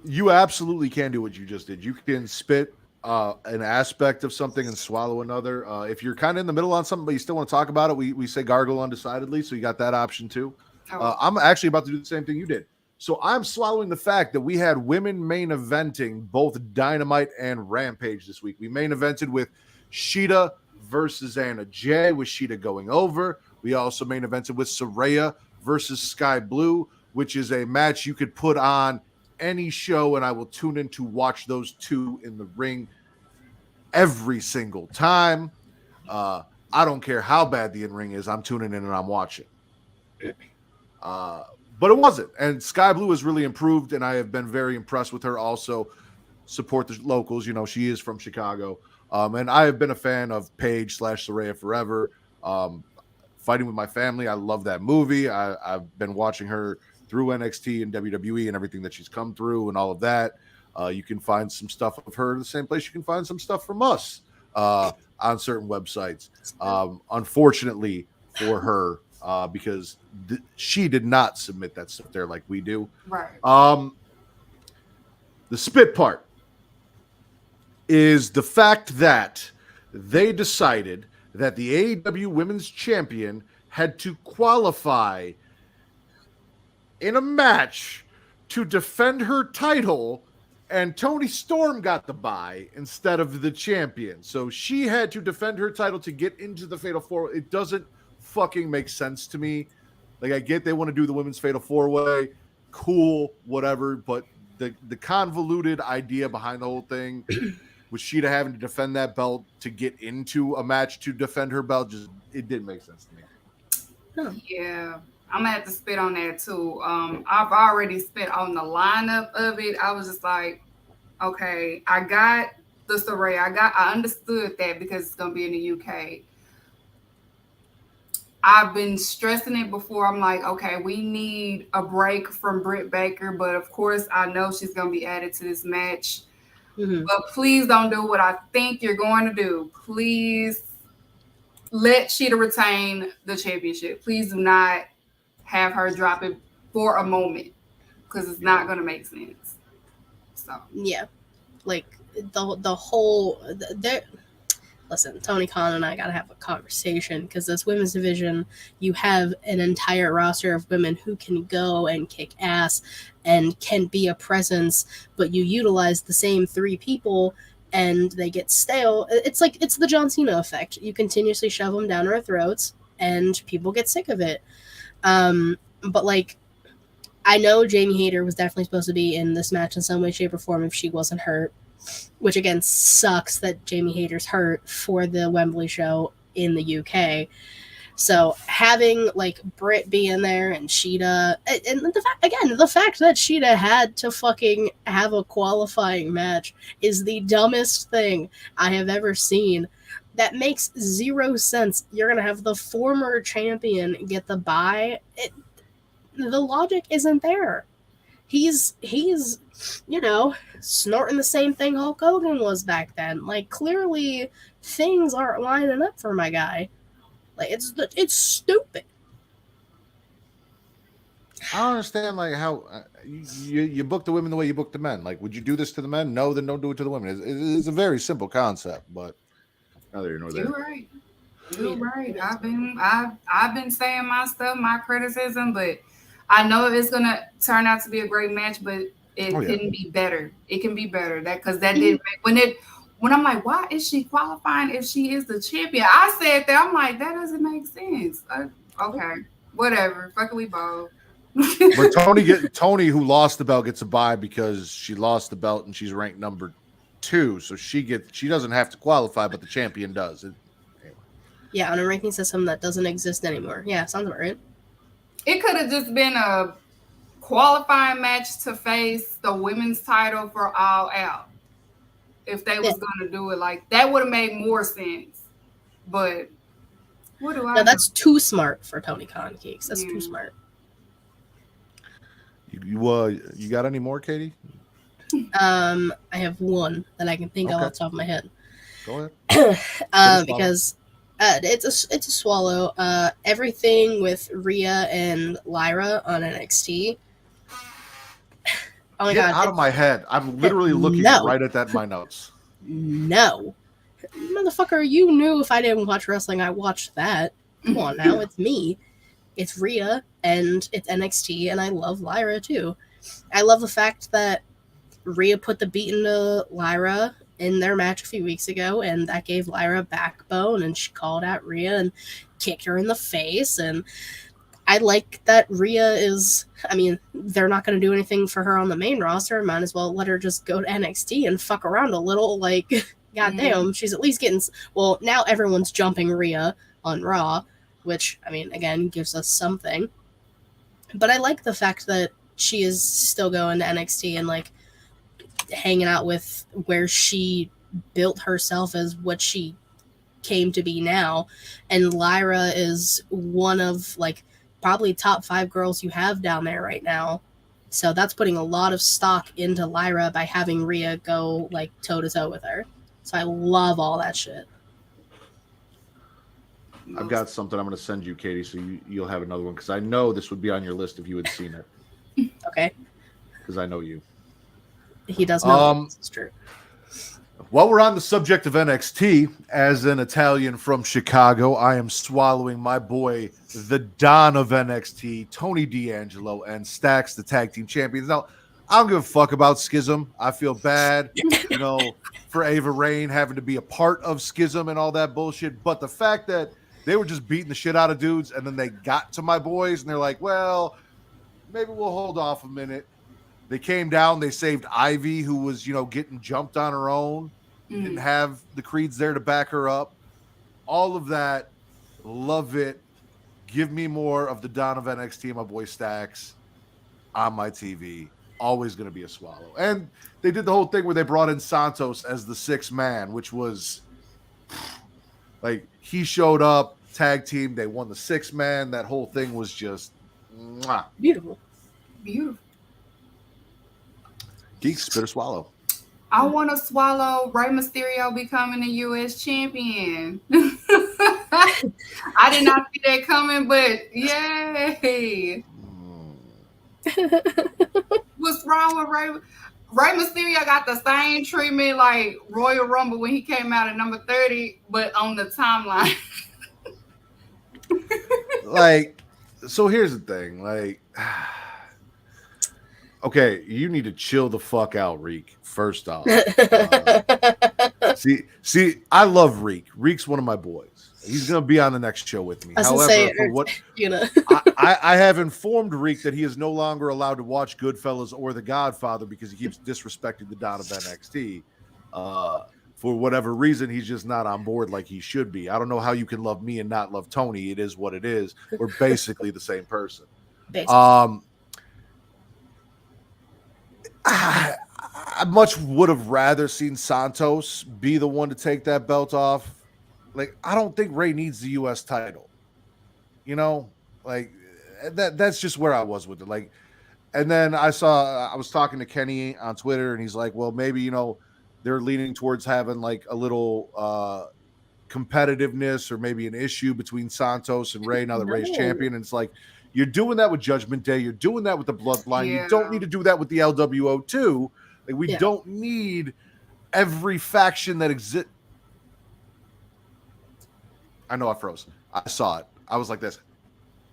[SPEAKER 1] You absolutely can do what you just did. You can spit an aspect of something and swallow another. If you're kind of in the middle on something, but you still want to talk about it, we say gargle undecidedly, so you got that option too. I'm actually about to do the same thing you did. So I'm swallowing the fact that we had women main eventing both Dynamite and Rampage this week. We main evented with Sheeta versus Anna Jay, with Sheeta going over. We also main evented with Saraya versus Sky Blue, which is a match you could put on any show, and I will tune in to watch those two in the ring every single time. I don't care how bad the in-ring is. I'm tuning in and I'm watching. But it wasn't. And Sky Blue has really improved, and I have been very impressed with her. Also, support the locals. You know, she is from Chicago. And I have been a fan of Paige / Saraya forever. Fighting with My Family, I love that movie. I've been watching her through NXT and WWE and everything that she's come through and all of that. You can find some stuff of her the same place you can find some stuff from us on certain websites. Unfortunately for her, because she did not submit that stuff there like we do.
[SPEAKER 3] right.
[SPEAKER 1] The spit part is the fact that they decided that the AEW Women's Champion had to qualify in a match to defend her title, and Toni Storm got the bye instead of the champion. So she had to defend her title to get into the Fatal 4. It doesn't fucking make sense to me. Like, I get they want to do the Women's Fatal 4-Way. Cool, whatever. But the convoluted idea behind the whole thing with Sheeta having to defend that belt to get into a match to defend her belt, just, it didn't make sense to me.
[SPEAKER 2] Huh.
[SPEAKER 3] Yeah. I'm gonna have to spit on that too. I've already spit on the lineup of it. I was just like, okay, I got the Saraya. I understood that because it's gonna be in the UK. I've been stressing it before. I'm like, okay, we need a break from Britt Baker, but of course I know she's gonna be added to this match.
[SPEAKER 2] Mm-hmm.
[SPEAKER 3] But please don't do what I think you're going to do. Please let Sheeta retain the championship. Please do not have her drop it for a moment, because it's not going to make sense. So
[SPEAKER 2] Yeah, like the whole listen, Tony Khan and I gotta have a conversation, because this women's division, you have an entire roster of women who can go and kick ass and can be a presence, but you utilize the same 3 people and they get stale. It's the John Cena effect. You continuously shove them down our throats and people get sick of it. But like, I know Jamie Hayter was definitely supposed to be in this match in some way, shape, or form if she wasn't hurt, which again sucks that Jamie Hayter's hurt for the Wembley show in the UK. So having like Britt be in there and Sheeta, and the fact that Sheeta had to fucking have a qualifying match is the dumbest thing I have ever seen. That makes zero sense. You're gonna have the former champion get the bye. The logic isn't there. He's snorting the same thing Hulk Hogan was back then. Like, clearly things aren't lining up for my guy. Like, it's stupid.
[SPEAKER 1] I don't understand, like, how you book the women the way you book the men. Like, would you do this to the men? No, then don't do it to the women. It's a very simple concept, but neither here nor there.
[SPEAKER 3] You're right. You're right. I've been saying my stuff, my criticism, but I know it's gonna turn out to be a great match, but it can be better. It can be better. That did when I'm like, why is she qualifying if she is the champion? I said that. I'm like, that doesn't make sense. Okay, whatever. Fucking we both.
[SPEAKER 1] But Tony, who lost the belt, gets a bye because she lost the belt and she's ranked number 2, so she doesn't have to qualify, but the champion does. Anyway.
[SPEAKER 2] Yeah, on a ranking system that doesn't exist anymore. Yeah, sounds about right.
[SPEAKER 3] It could have just been a qualifying match to face the women's title for All Out. If they was going to do it like that, would have made more sense. But what do I know?
[SPEAKER 2] That's too smart for Tony Khan, Keeks. That's too smart.
[SPEAKER 1] You got any more, Katie?
[SPEAKER 2] I have one that I can think of off the top of my head.
[SPEAKER 1] Go ahead.
[SPEAKER 2] Because it's a swallow. Everything with Rhea and Lyra on NXT. Oh my
[SPEAKER 1] Get
[SPEAKER 2] god!
[SPEAKER 1] Out of my head. I'm literally looking right at that in my notes.
[SPEAKER 2] No, motherfucker, you knew if I didn't watch wrestling, I watched that. Come on now, it's me. It's Rhea and it's NXT, and I love Lyra too. I love the fact that Rhea put the beat into Lyra in their match a few weeks ago, and that gave Lyra backbone, and she called out Rhea and kicked her in the face. And I like that Rhea is, I mean, they're not going to do anything for her on the main roster. Might as well let her just go to NXT and fuck around a little. Like, goddamn, she's at least getting, well, now everyone's jumping Rhea on Raw, which, I mean, again, gives us something. But I like the fact that she is still going to NXT and, like, hanging out with where she built herself as what she came to be now. And Lyra is one of, like, probably top 5 girls you have down there right now. So that's putting a lot of stock into Lyra by having Rhea go, like, toe-to-toe with her. So I love all that shit.
[SPEAKER 1] I've got something I'm going to send you, Katie, so you'll have another one, because I know this would be on your list if you had seen it.
[SPEAKER 2] Okay.
[SPEAKER 1] Because I know you.
[SPEAKER 2] He does know. It's true.
[SPEAKER 1] While we're on the subject of NXT, as an Italian from Chicago, I am swallowing my boy, the Don of NXT, Tony D'Angelo, and Stacks, the tag team champions. Now, I don't give a fuck about Schism. I feel bad, for Ava Raine having to be a part of Schism and all that bullshit. But the fact that they were just beating the shit out of dudes, and then they got to my boys, and they're like, well, maybe we'll hold off a minute. They came down, they saved Ivy, who was, getting jumped on her own. Didn't have the Creeds there to back her up. All of that, love it. Give me more of the Don of NXT and my boy Stacks on my TV. Always going to be a swallow. And they did the whole thing where they brought in Santos as the 6th man, which was like, he showed up, tag team, they won the 6th man. That whole thing was just mwah.
[SPEAKER 2] Beautiful.
[SPEAKER 1] Geeks, spit or swallow.
[SPEAKER 3] I want to swallow Rey Mysterio becoming the U.S. champion. I did not see that coming, but yay. What's wrong with Rey? Rey Mysterio got the same treatment like Royal Rumble when he came out at number 30, but on the timeline.
[SPEAKER 1] So here's the thing. Okay, you need to chill the fuck out, Reek. First off, See, I love Reek. Reek's one of my boys. He's gonna be on the next show with me. However, I have informed Reek that he is no longer allowed to watch Goodfellas or The Godfather because he keeps disrespecting the Don of NXT. For whatever reason, he's just not on board like he should be. I don't know how you can love me and not love Tony. It is what it is. We're basically the same person. I much would have rather seen Santos be the one to take that belt off. Like, I don't think Ray needs the U.S. title. You know, like that's just where I was with it. Like, and then I was talking to Kenny on Twitter, and he's like, well, maybe, you know, they're leaning towards having like a little competitiveness or maybe an issue between Santos and Ray now that Ray's champion. And it's like, you're doing that with Judgment Day. You're doing that with the Bloodline. Yeah. You don't need to do that with the LWO too. Like, we don't need every faction that exists. I know I froze. I saw it. I was like this.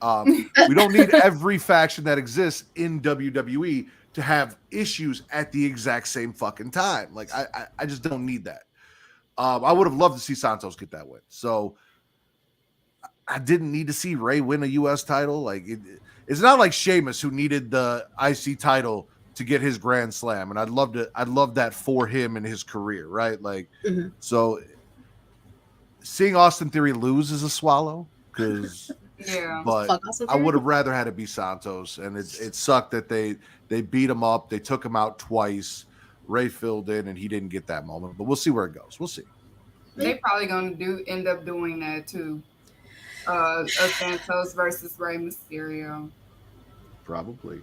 [SPEAKER 1] We don't need every faction that exists in WWE to have issues at the exact same fucking time. Like, I just don't need that. I would have loved to see Santos get that win. So I didn't need to see Ray win a U.S. title. Like, it's not like Sheamus, who needed the IC title to get his Grand Slam, and I'd love that for him in his career, right? Like, so seeing Austin Theory lose is a swallow, because but I would have rather had it be Santos, and it sucked that they beat him up, they took him out twice. Ray filled in, and he didn't get that moment, but we'll see where it goes. We'll see.
[SPEAKER 3] They probably gonna end up doing that too. Santos versus Rey Mysterio.
[SPEAKER 1] Probably.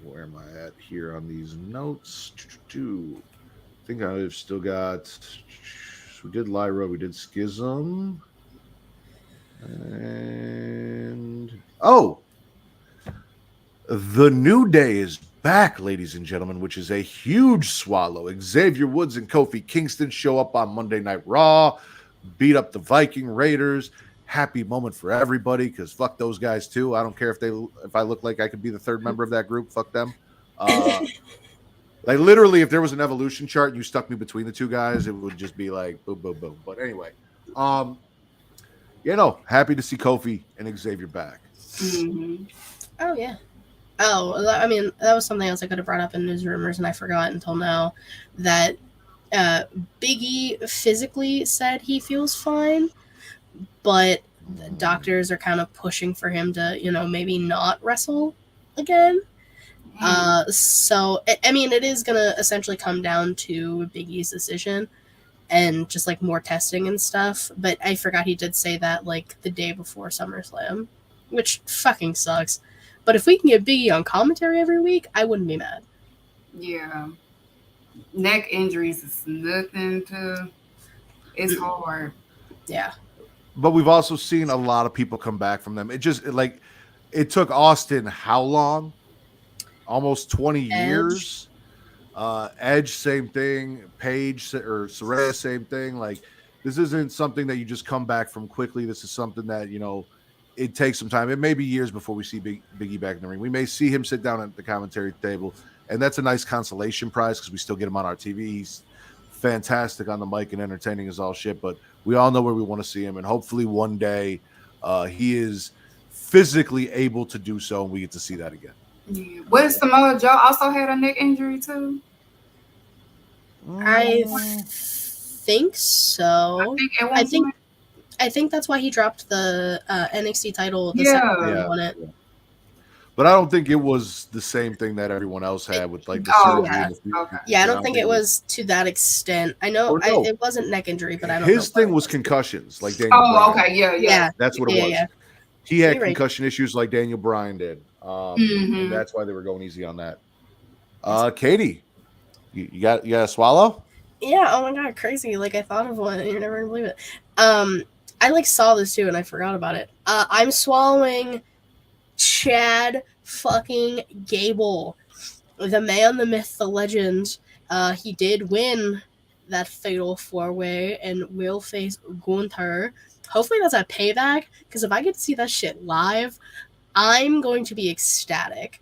[SPEAKER 1] Where am I at here on these notes? I think I've still got. We did Lyra, we did Schism, and the New Day is back, ladies and gentlemen, which is a huge swallow. Xavier Woods and Kofi Kingston show up on Monday Night Raw, beat up the Viking Raiders. Happy moment for everybody, because fuck those guys too. I don't care if I look like I could be the third member of that group. Fuck them. Like, literally, if there was an evolution chart and you stuck me between the two guys, it would just be like boom, boom, boom. But anyway, happy to see Kofi and Xavier back.
[SPEAKER 2] Oh yeah. Oh, I mean, that was something else I could have brought up in news rumors, and I forgot until now, that Big E physically said he feels fine, but the doctors are kind of pushing for him to, maybe not wrestle again. So, I mean, it is going to essentially come down to Big E's decision and just, like, more testing and stuff. But I forgot he did say that, like, the day before SummerSlam, which fucking sucks. But if we can get Big E on commentary every week, I wouldn't be mad.
[SPEAKER 3] Yeah. Neck injuries is nothing to... It's hard.
[SPEAKER 2] Yeah.
[SPEAKER 1] But we've also seen a lot of people come back from them. It took Austin how long? Almost 20 years. Edge, same thing. Paige or Saraya, same thing. Like, this isn't something that you just come back from quickly. This is something that, it takes some time. It may be years before we see Big E back in the ring. We may see him sit down at the commentary table, and that's a nice consolation prize because we still get him on our TV. He's fantastic on the mic and entertaining as all shit, but we all know where we want to see him, and hopefully one day he is physically able to do so, and we get to see that again.
[SPEAKER 3] Yeah. What is Samoa Joe also had a neck injury too?
[SPEAKER 2] I think so. I think that's why he dropped the NXT title the second time he won it. Yeah.
[SPEAKER 1] But I don't think it was the same thing that everyone else had with, like, the surgery.
[SPEAKER 2] Yeah, I don't think it was to that extent. I know it wasn't neck injury, but I don't know.
[SPEAKER 1] His thing was concussions, like Daniel Bryan.
[SPEAKER 2] Yeah.
[SPEAKER 1] That's what it was. Yeah. He had concussion issues like Daniel Bryan did. And that's why they were going easy on that. Katie, you got a swallow?
[SPEAKER 2] Yeah, oh my god, crazy. Like, I thought of one, and you're never gonna believe it. I saw this too, and I forgot about it. I'm swallowing Chad fucking Gable, the man, the myth, the legend. He did win that fatal 4-way and will face Gunther. Hopefully that's a payback, because if I get to see that shit live, I'm going to be ecstatic.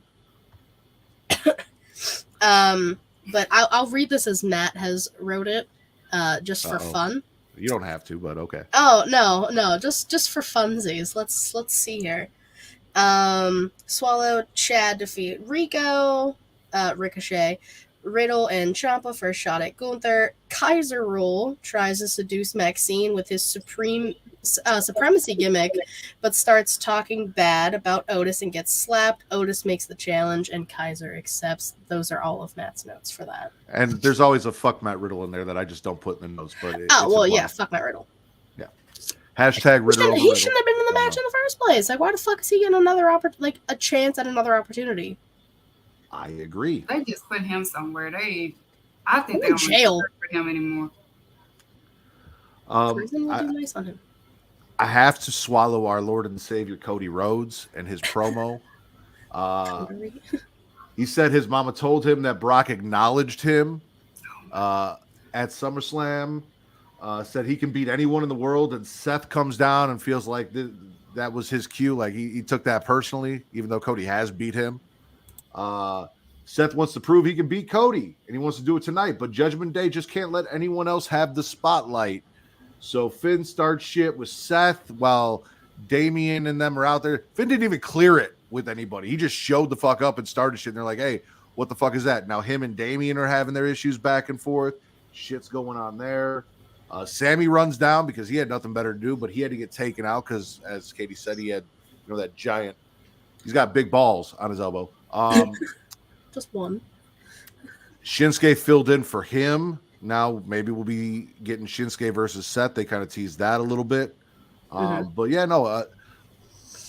[SPEAKER 2] But I'll read this as Matt has wrote it, just for fun.
[SPEAKER 1] You don't have to, but okay.
[SPEAKER 2] Oh no, just for funsies. Let's see here. Swallow, Chad defeat Rico, Ricochet, Riddle and Ciampa first shot at Gunther. Kaiser Rule tries to seduce Maxine with his supremacy gimmick, but starts talking bad about Otis and gets slapped. Otis makes the challenge, and Kaiser accepts. Those are all of Matt's notes for that.
[SPEAKER 1] And there's always a fuck Matt Riddle in there that I just don't put in the notes. But
[SPEAKER 2] fuck Matt Riddle.
[SPEAKER 1] Yeah. Hashtag Riddle.
[SPEAKER 2] He shouldn't have been in the match in the first place. Like, why the fuck is he getting a chance at another opportunity?
[SPEAKER 1] I agree.
[SPEAKER 3] They just put him somewhere. I think they
[SPEAKER 2] in
[SPEAKER 3] don't
[SPEAKER 2] jail
[SPEAKER 3] for him anymore.
[SPEAKER 2] Prison would be nice on him.
[SPEAKER 1] I have to swallow our Lord and Savior Cody Rhodes and his promo. He said his mama told him that Brock acknowledged him at SummerSlam. Said he can beat anyone in the world, and Seth comes down and feels like that was his cue. Like he took that personally, even though Cody has beat him. Seth wants to prove he can beat Cody, and he wants to do it tonight. But Judgment Day just can't let anyone else have the spotlight. So Finn starts shit with Seth while Damian and them are out there. Finn didn't even clear it with anybody. He just showed the fuck up and started shit. And they're like, hey, what the fuck is that? Now him and Damian are having their issues back and forth. Shit's going on there. Sammy runs down because he had nothing better to do, but he had to get taken out because, as Katie said, he had that giant. He's got big balls on his elbow.
[SPEAKER 2] Just one.
[SPEAKER 1] Shinsuke filled in for him. Now maybe we'll be getting Shinsuke versus Seth. They kind of teased that a little bit. But yeah, no,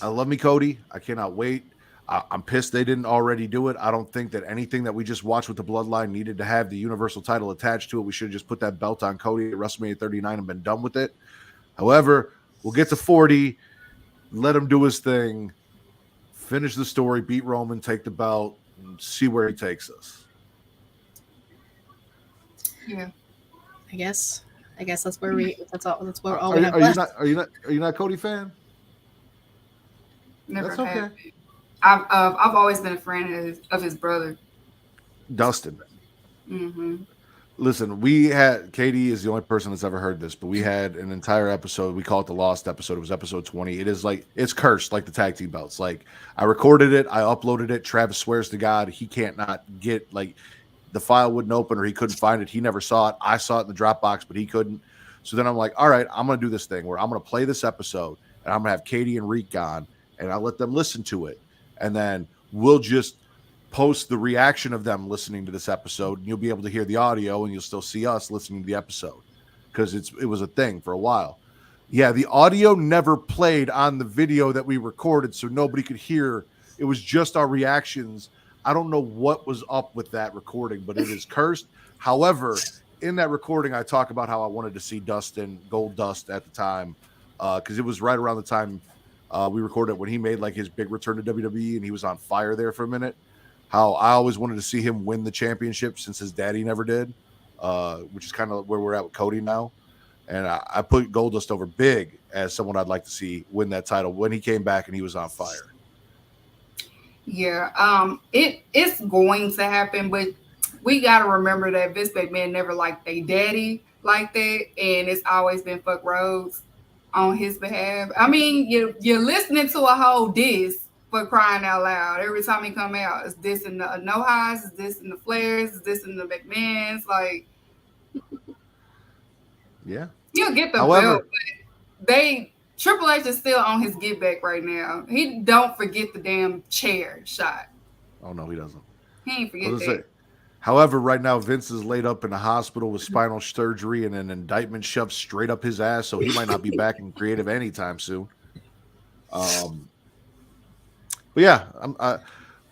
[SPEAKER 1] I love me Cody. I cannot wait. I'm pissed they didn't already do it. I don't think that anything that we just watched with the Bloodline needed to have the Universal title attached to it. We should have just put that belt on Cody at WrestleMania 39 and been done with it. However, we'll get to 40, let him do his thing, finish the story, beat Roman, take the belt, and see where he takes us.
[SPEAKER 3] Yeah.
[SPEAKER 2] I guess that's where that's where all
[SPEAKER 1] are,
[SPEAKER 2] we have
[SPEAKER 1] are
[SPEAKER 2] left.
[SPEAKER 1] Are you not a Cody fan?
[SPEAKER 3] Never
[SPEAKER 1] That's
[SPEAKER 3] have.
[SPEAKER 1] okay.
[SPEAKER 3] I've always been a friend of his brother,
[SPEAKER 1] Dustin.
[SPEAKER 3] Mm-hmm.
[SPEAKER 1] Listen, Katie is the only person that's ever heard this, but we had an entire episode. We call it the Lost episode. It was episode 20. It is it's cursed, like the tag team belts. Like I recorded it, I uploaded it. Travis swears to God he can't not get the file wouldn't open or he couldn't find it. He never saw it. I saw it in the Dropbox, but he couldn't. So then I'm like, all right, I'm going to do this thing where I'm going to play this episode and I'm going to have Katie and Reek on and I'll let them listen to it. And then we'll just post the reaction of them listening to this episode. And you'll be able to hear the audio and you'll still see us listening to the episode because it was a thing for a while. Yeah, the audio never played on the video that we recorded, so nobody could hear. It was just our reactions. I don't know what was up with that recording, but it is cursed. However, in that recording, I talk about how I wanted to see Dustin Gold Dust at the time because it was right around the time we recorded when he made his big return to WWE and he was on fire there for a minute. How I always wanted to see him win the championship since his daddy never did, which is kind of where we're at with Cody now. And I put Goldust over big as someone I'd like to see win that title when he came back and he was on fire.
[SPEAKER 3] Yeah, it's going to happen, but we got to remember that Vince McMahon never liked a daddy like that, and it's always been fuck Rhodes on his behalf. I mean, you're listening to a whole diss for crying out loud. Every time he come out, it's this and the No Highs, it's this and the Flairs, it's this and the McMahons.
[SPEAKER 1] Yeah.
[SPEAKER 3] You'll get the belt, but Triple H is still on his get back right now. He don't forget the damn chair shot.
[SPEAKER 1] Oh, no, he doesn't.
[SPEAKER 3] He ain't forget that.
[SPEAKER 1] However, right now, Vince is laid up in a hospital with spinal surgery and an indictment shoved straight up his ass, so he might not be back in creative anytime soon. But yeah,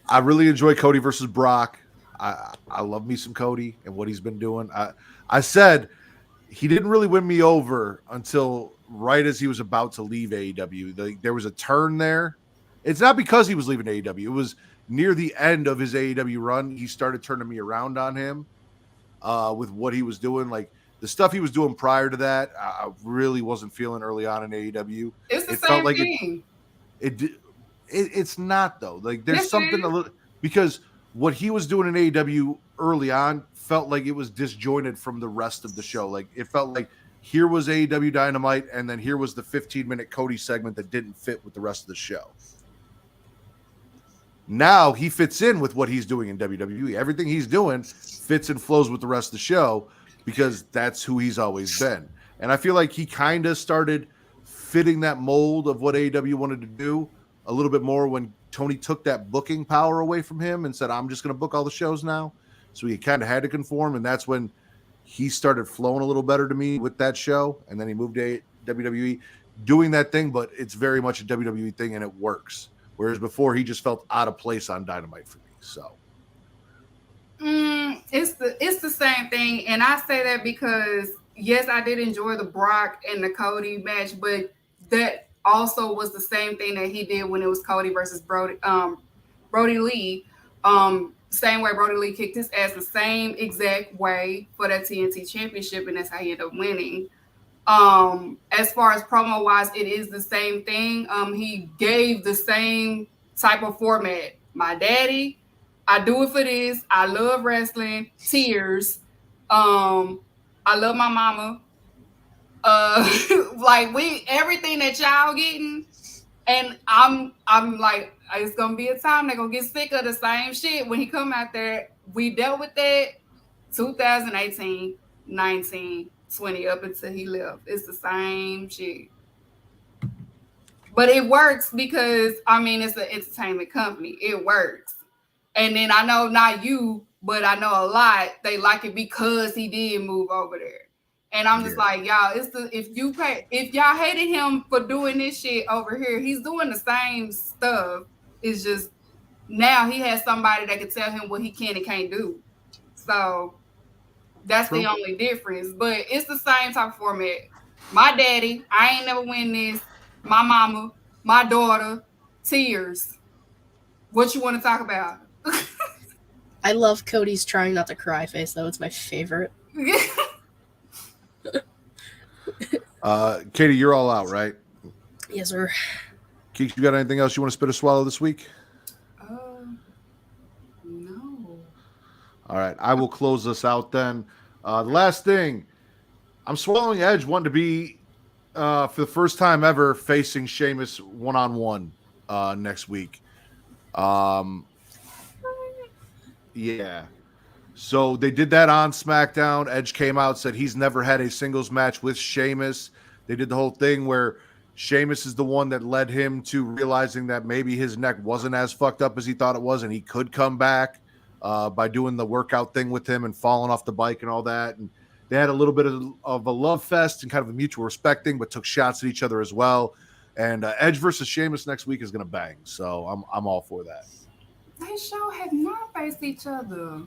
[SPEAKER 1] I really enjoy Cody versus Brock. I love me some Cody and what he's been doing. I said he didn't really win me over until right as he was about to leave AEW. There was a turn there. It's not because he was leaving AEW. It was near the end of his AEW run. He started turning me around on him with what he was doing. The stuff he was doing prior to that, I really wasn't feeling early on in AEW.
[SPEAKER 3] It's the same thing.
[SPEAKER 1] It's not though. There's something a little because what he was doing in AEW early on felt like it was disjointed from the rest of the show. Like it felt like here was AEW Dynamite, and then here was the 15-minute Cody segment that didn't fit with the rest of the show. Now he fits in with what he's doing in WWE. Everything he's doing fits and flows with the rest of the show because that's who he's always been. And I feel like he kind of started fitting that mold of what AEW wanted to do a little bit more when Tony took that booking power away from him and said, I'm just going to book all the shows now. So he kind of had to conform. And that's when he started flowing a little better to me with that show. And then he moved to WWE doing that thing, but it's very much a WWE thing and it works. Whereas before he just felt out of place on Dynamite for me. So
[SPEAKER 3] it's the same thing. And I say that because yes, I did enjoy the Brock and the Cody match, but that also was the same thing that he did when it was Cody versus Brody Lee. Same way Brody Lee kicked his ass the same exact way for that TNT championship, and that's how he ended up winning. As far as promo wise, it is the same thing. He gave the same type of format. My daddy, I do it for this. I love wrestling. Tears. I love my mama. Like everything that y'all getting, and I'm like, it's gonna be a time they're gonna get sick of the same shit when he come out there. We dealt with that 2018, 19, 20 up until he left. It's the same shit. But it works because it's an entertainment company. It works. And then I know not you, but I know a lot they like it because he did move over there. And I'm just like, y'all, if y'all hated him for doing this shit over here, he's doing the same stuff. It's just now he has somebody that can tell him what he can and can't do. So that's the only difference. But it's the same type of format. My daddy, I ain't never win this. My mama, my daughter, tears. What you want to talk about?
[SPEAKER 2] I love Cody's trying not to cry face, though. It's my favorite.
[SPEAKER 1] Katie, you're all out, right?
[SPEAKER 2] Yes, sir.
[SPEAKER 1] Keeks, you got anything else you want to spit or swallow this week?
[SPEAKER 3] No.
[SPEAKER 1] All right, I will close this out then. The last thing, I'm swallowing Edge wanting to be for the first time ever facing Sheamus one-on-one next week. Yeah. So they did that on SmackDown. Edge came out, said he's never had a singles match with Sheamus. They did the whole thing where Sheamus is the one that led him to realizing that maybe his neck wasn't as fucked up as he thought it was, and he could come back by doing the workout thing with him and falling off the bike and all that. And they had a little bit of a love fest and kind of a mutual respect thing, but took shots at each other as well. And Edge versus Sheamus next week is going to bang. So I'm all for that.
[SPEAKER 3] They sure have not faced each other.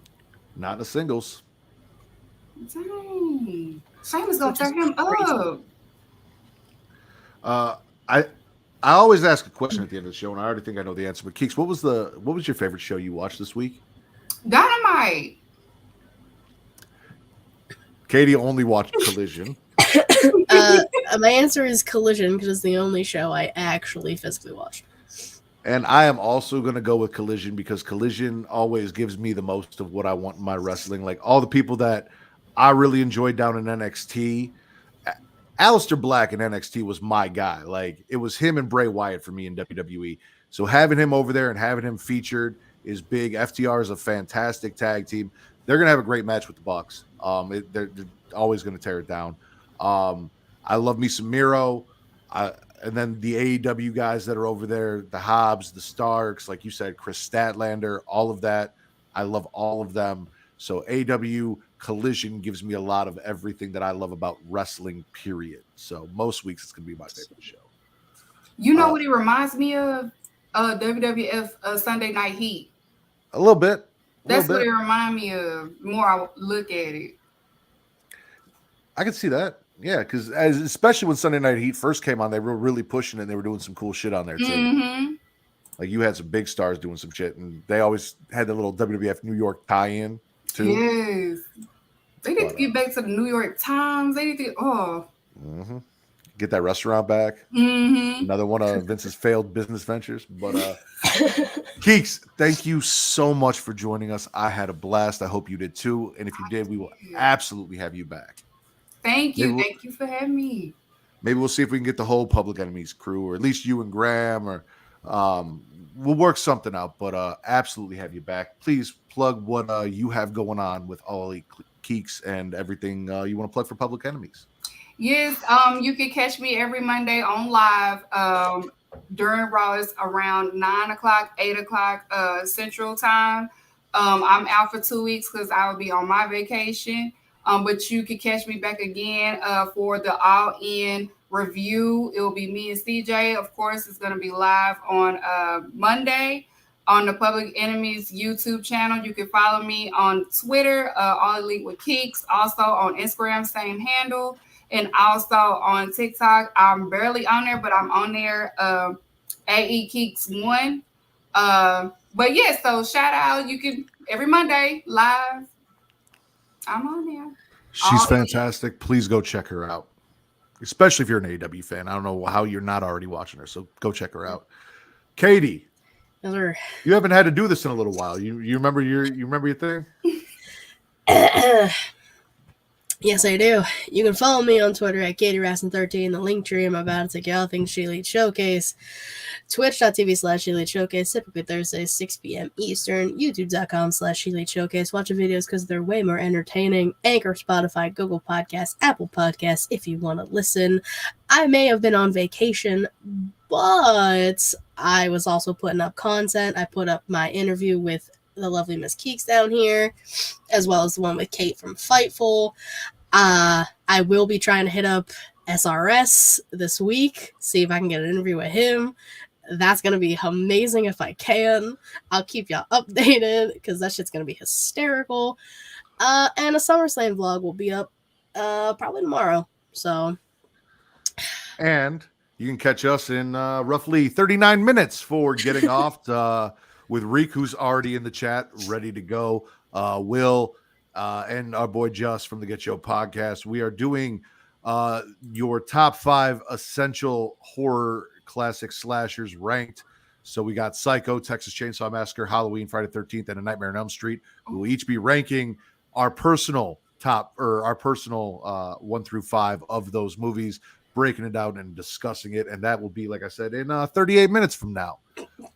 [SPEAKER 1] Not in the singles.
[SPEAKER 3] Dang. Sheamus gonna tear him up.
[SPEAKER 1] I always ask a question at the end of the show, and I already think I know the answer. But Keeks, what was your favorite show you watched this week?
[SPEAKER 3] Dynamite.
[SPEAKER 1] Katie only watched Collision.
[SPEAKER 2] My answer is Collision because it's the only show I actually physically watched.
[SPEAKER 1] And I am also going to go with Collision because Collision always gives me the most of what I want in my wrestling. Like all the people that I really enjoyed down in NXT. Aleister Black in NXT was my guy. Like it was him and Bray Wyatt for me in WWE. So having him over there and having him featured is big. FTR is a fantastic tag team. They're going to have a great match with the Bucks. They're always going to tear it down. I love me some Miro. And then the AEW guys that are over there, the Hobbs, the Starks, like you said, Chris Statlander, all of that. I love all of them. So AEW Collision gives me a lot of everything that I love about wrestling, period. So most weeks it's going to be my favorite show.
[SPEAKER 3] You know what it reminds me of? WWF Sunday Night Heat.
[SPEAKER 1] A little bit.
[SPEAKER 3] That's what it reminds me of. The more I look at it.
[SPEAKER 1] I can see that. Yeah, because especially when Sunday Night Heat first came on, they were really pushing it. And they were doing some cool shit on there too.
[SPEAKER 3] Mm-hmm.
[SPEAKER 1] Like you had some big stars doing some shit, and they always had the little WWF New York tie-in too.
[SPEAKER 3] Yes, they need to get back to the New York Times. They need to.
[SPEAKER 1] get that restaurant back.
[SPEAKER 3] Mm-hmm.
[SPEAKER 1] Another one of Vince's failed business ventures. But Keeks, thank you so much for joining us. I had a blast. I hope you did too. And if you did, we will absolutely have you back.
[SPEAKER 3] Thank you. Thank you for having me.
[SPEAKER 1] Maybe we'll see if we can get the whole Public Enemies crew, or at least you and Graham, or we'll work something out. But absolutely have you back. Please plug what you have going on with All Elite Keeks and everything you want to plug for Public Enemies.
[SPEAKER 3] Yes, you can catch me every Monday on live during Raw. It's around 9 o'clock, 8 o'clock Central Time. I'm out for 2 weeks because I will be on my vacation. But you can catch me back again for the All In review. It will be me and CJ. Of course, it's going to be live on Monday on the Public Enemies YouTube channel. You can follow me on Twitter, All Elite with Keeks. Also on Instagram, same handle. And also on TikTok. I'm barely on there, but I'm on there. AE Keeks 1. But yeah, so shout out. You can every Monday live. I'm on there.
[SPEAKER 1] She's fantastic. Please go check her out. Especially if you're an AEW fan. I don't know how you're not already watching her. So go check her out. Katie.
[SPEAKER 2] Yes, sir.
[SPEAKER 1] You haven't had to do this in a little while. You remember your thing?
[SPEAKER 2] Yes, I do. You can follow me on Twitter at KatieRasson13, the link tree. I'm about to take all things She Elite Showcase. Twitch.tv/She Elite Showcase, typically Thursdays, 6 p.m. Eastern. YouTube.com/She Elite Showcase. Watch the videos because they're way more entertaining. Anchor, Spotify, Google Podcasts, Apple Podcasts, if you want to listen. I may have been on vacation, but I was also putting up content. I put up my interview with the lovely Miss Keeks down here, as well as the one with Kate from Fightful. I will be trying to hit up SRS this week, see if I can get an interview with him. That's going to be amazing if I can. I'll keep y'all updated because that shit's going to be hysterical. And a SummerSlam vlog will be up probably tomorrow. So,
[SPEAKER 1] and you can catch us in roughly 39 minutes for Getting Off with Reek, who's already in the chat, ready to go. Will and our boy Just from the Get Yo podcast. We are doing your top 5 essential horror classic slashers ranked. So we got Psycho, Texas Chainsaw Massacre, Halloween, Friday 13th, and A Nightmare on Elm Street. We will each be ranking our personal top, or our personal 1 through 5 of those movies, breaking it down and discussing it. And that will be, like I said, in 38 minutes from now.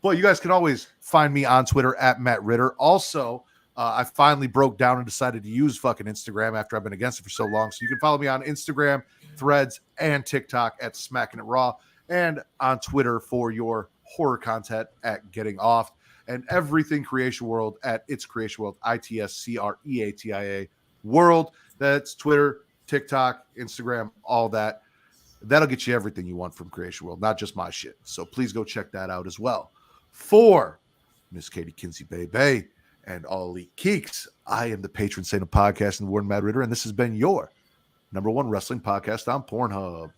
[SPEAKER 1] But you guys can always find me on Twitter at Matt Ritter. Also, I finally broke down and decided to use fucking Instagram after I've been against it for so long. So you can follow me on Instagram, Threads, and TikTok at Smackin It Raw, and on Twitter for your horror content at Getting Off, and everything Creation World at It's Creation World, ITSCREATIA World. That's Twitter, TikTok, Instagram, all that. That'll get you everything you want from Creation World, not just my shit. So please go check that out as well. For Miss Katie Kinzy Bay and All Elite Keeks, I am the patron saint of podcasting, Warden Matt Ritter, and this has been your #1 wrestling podcast on Pornhub.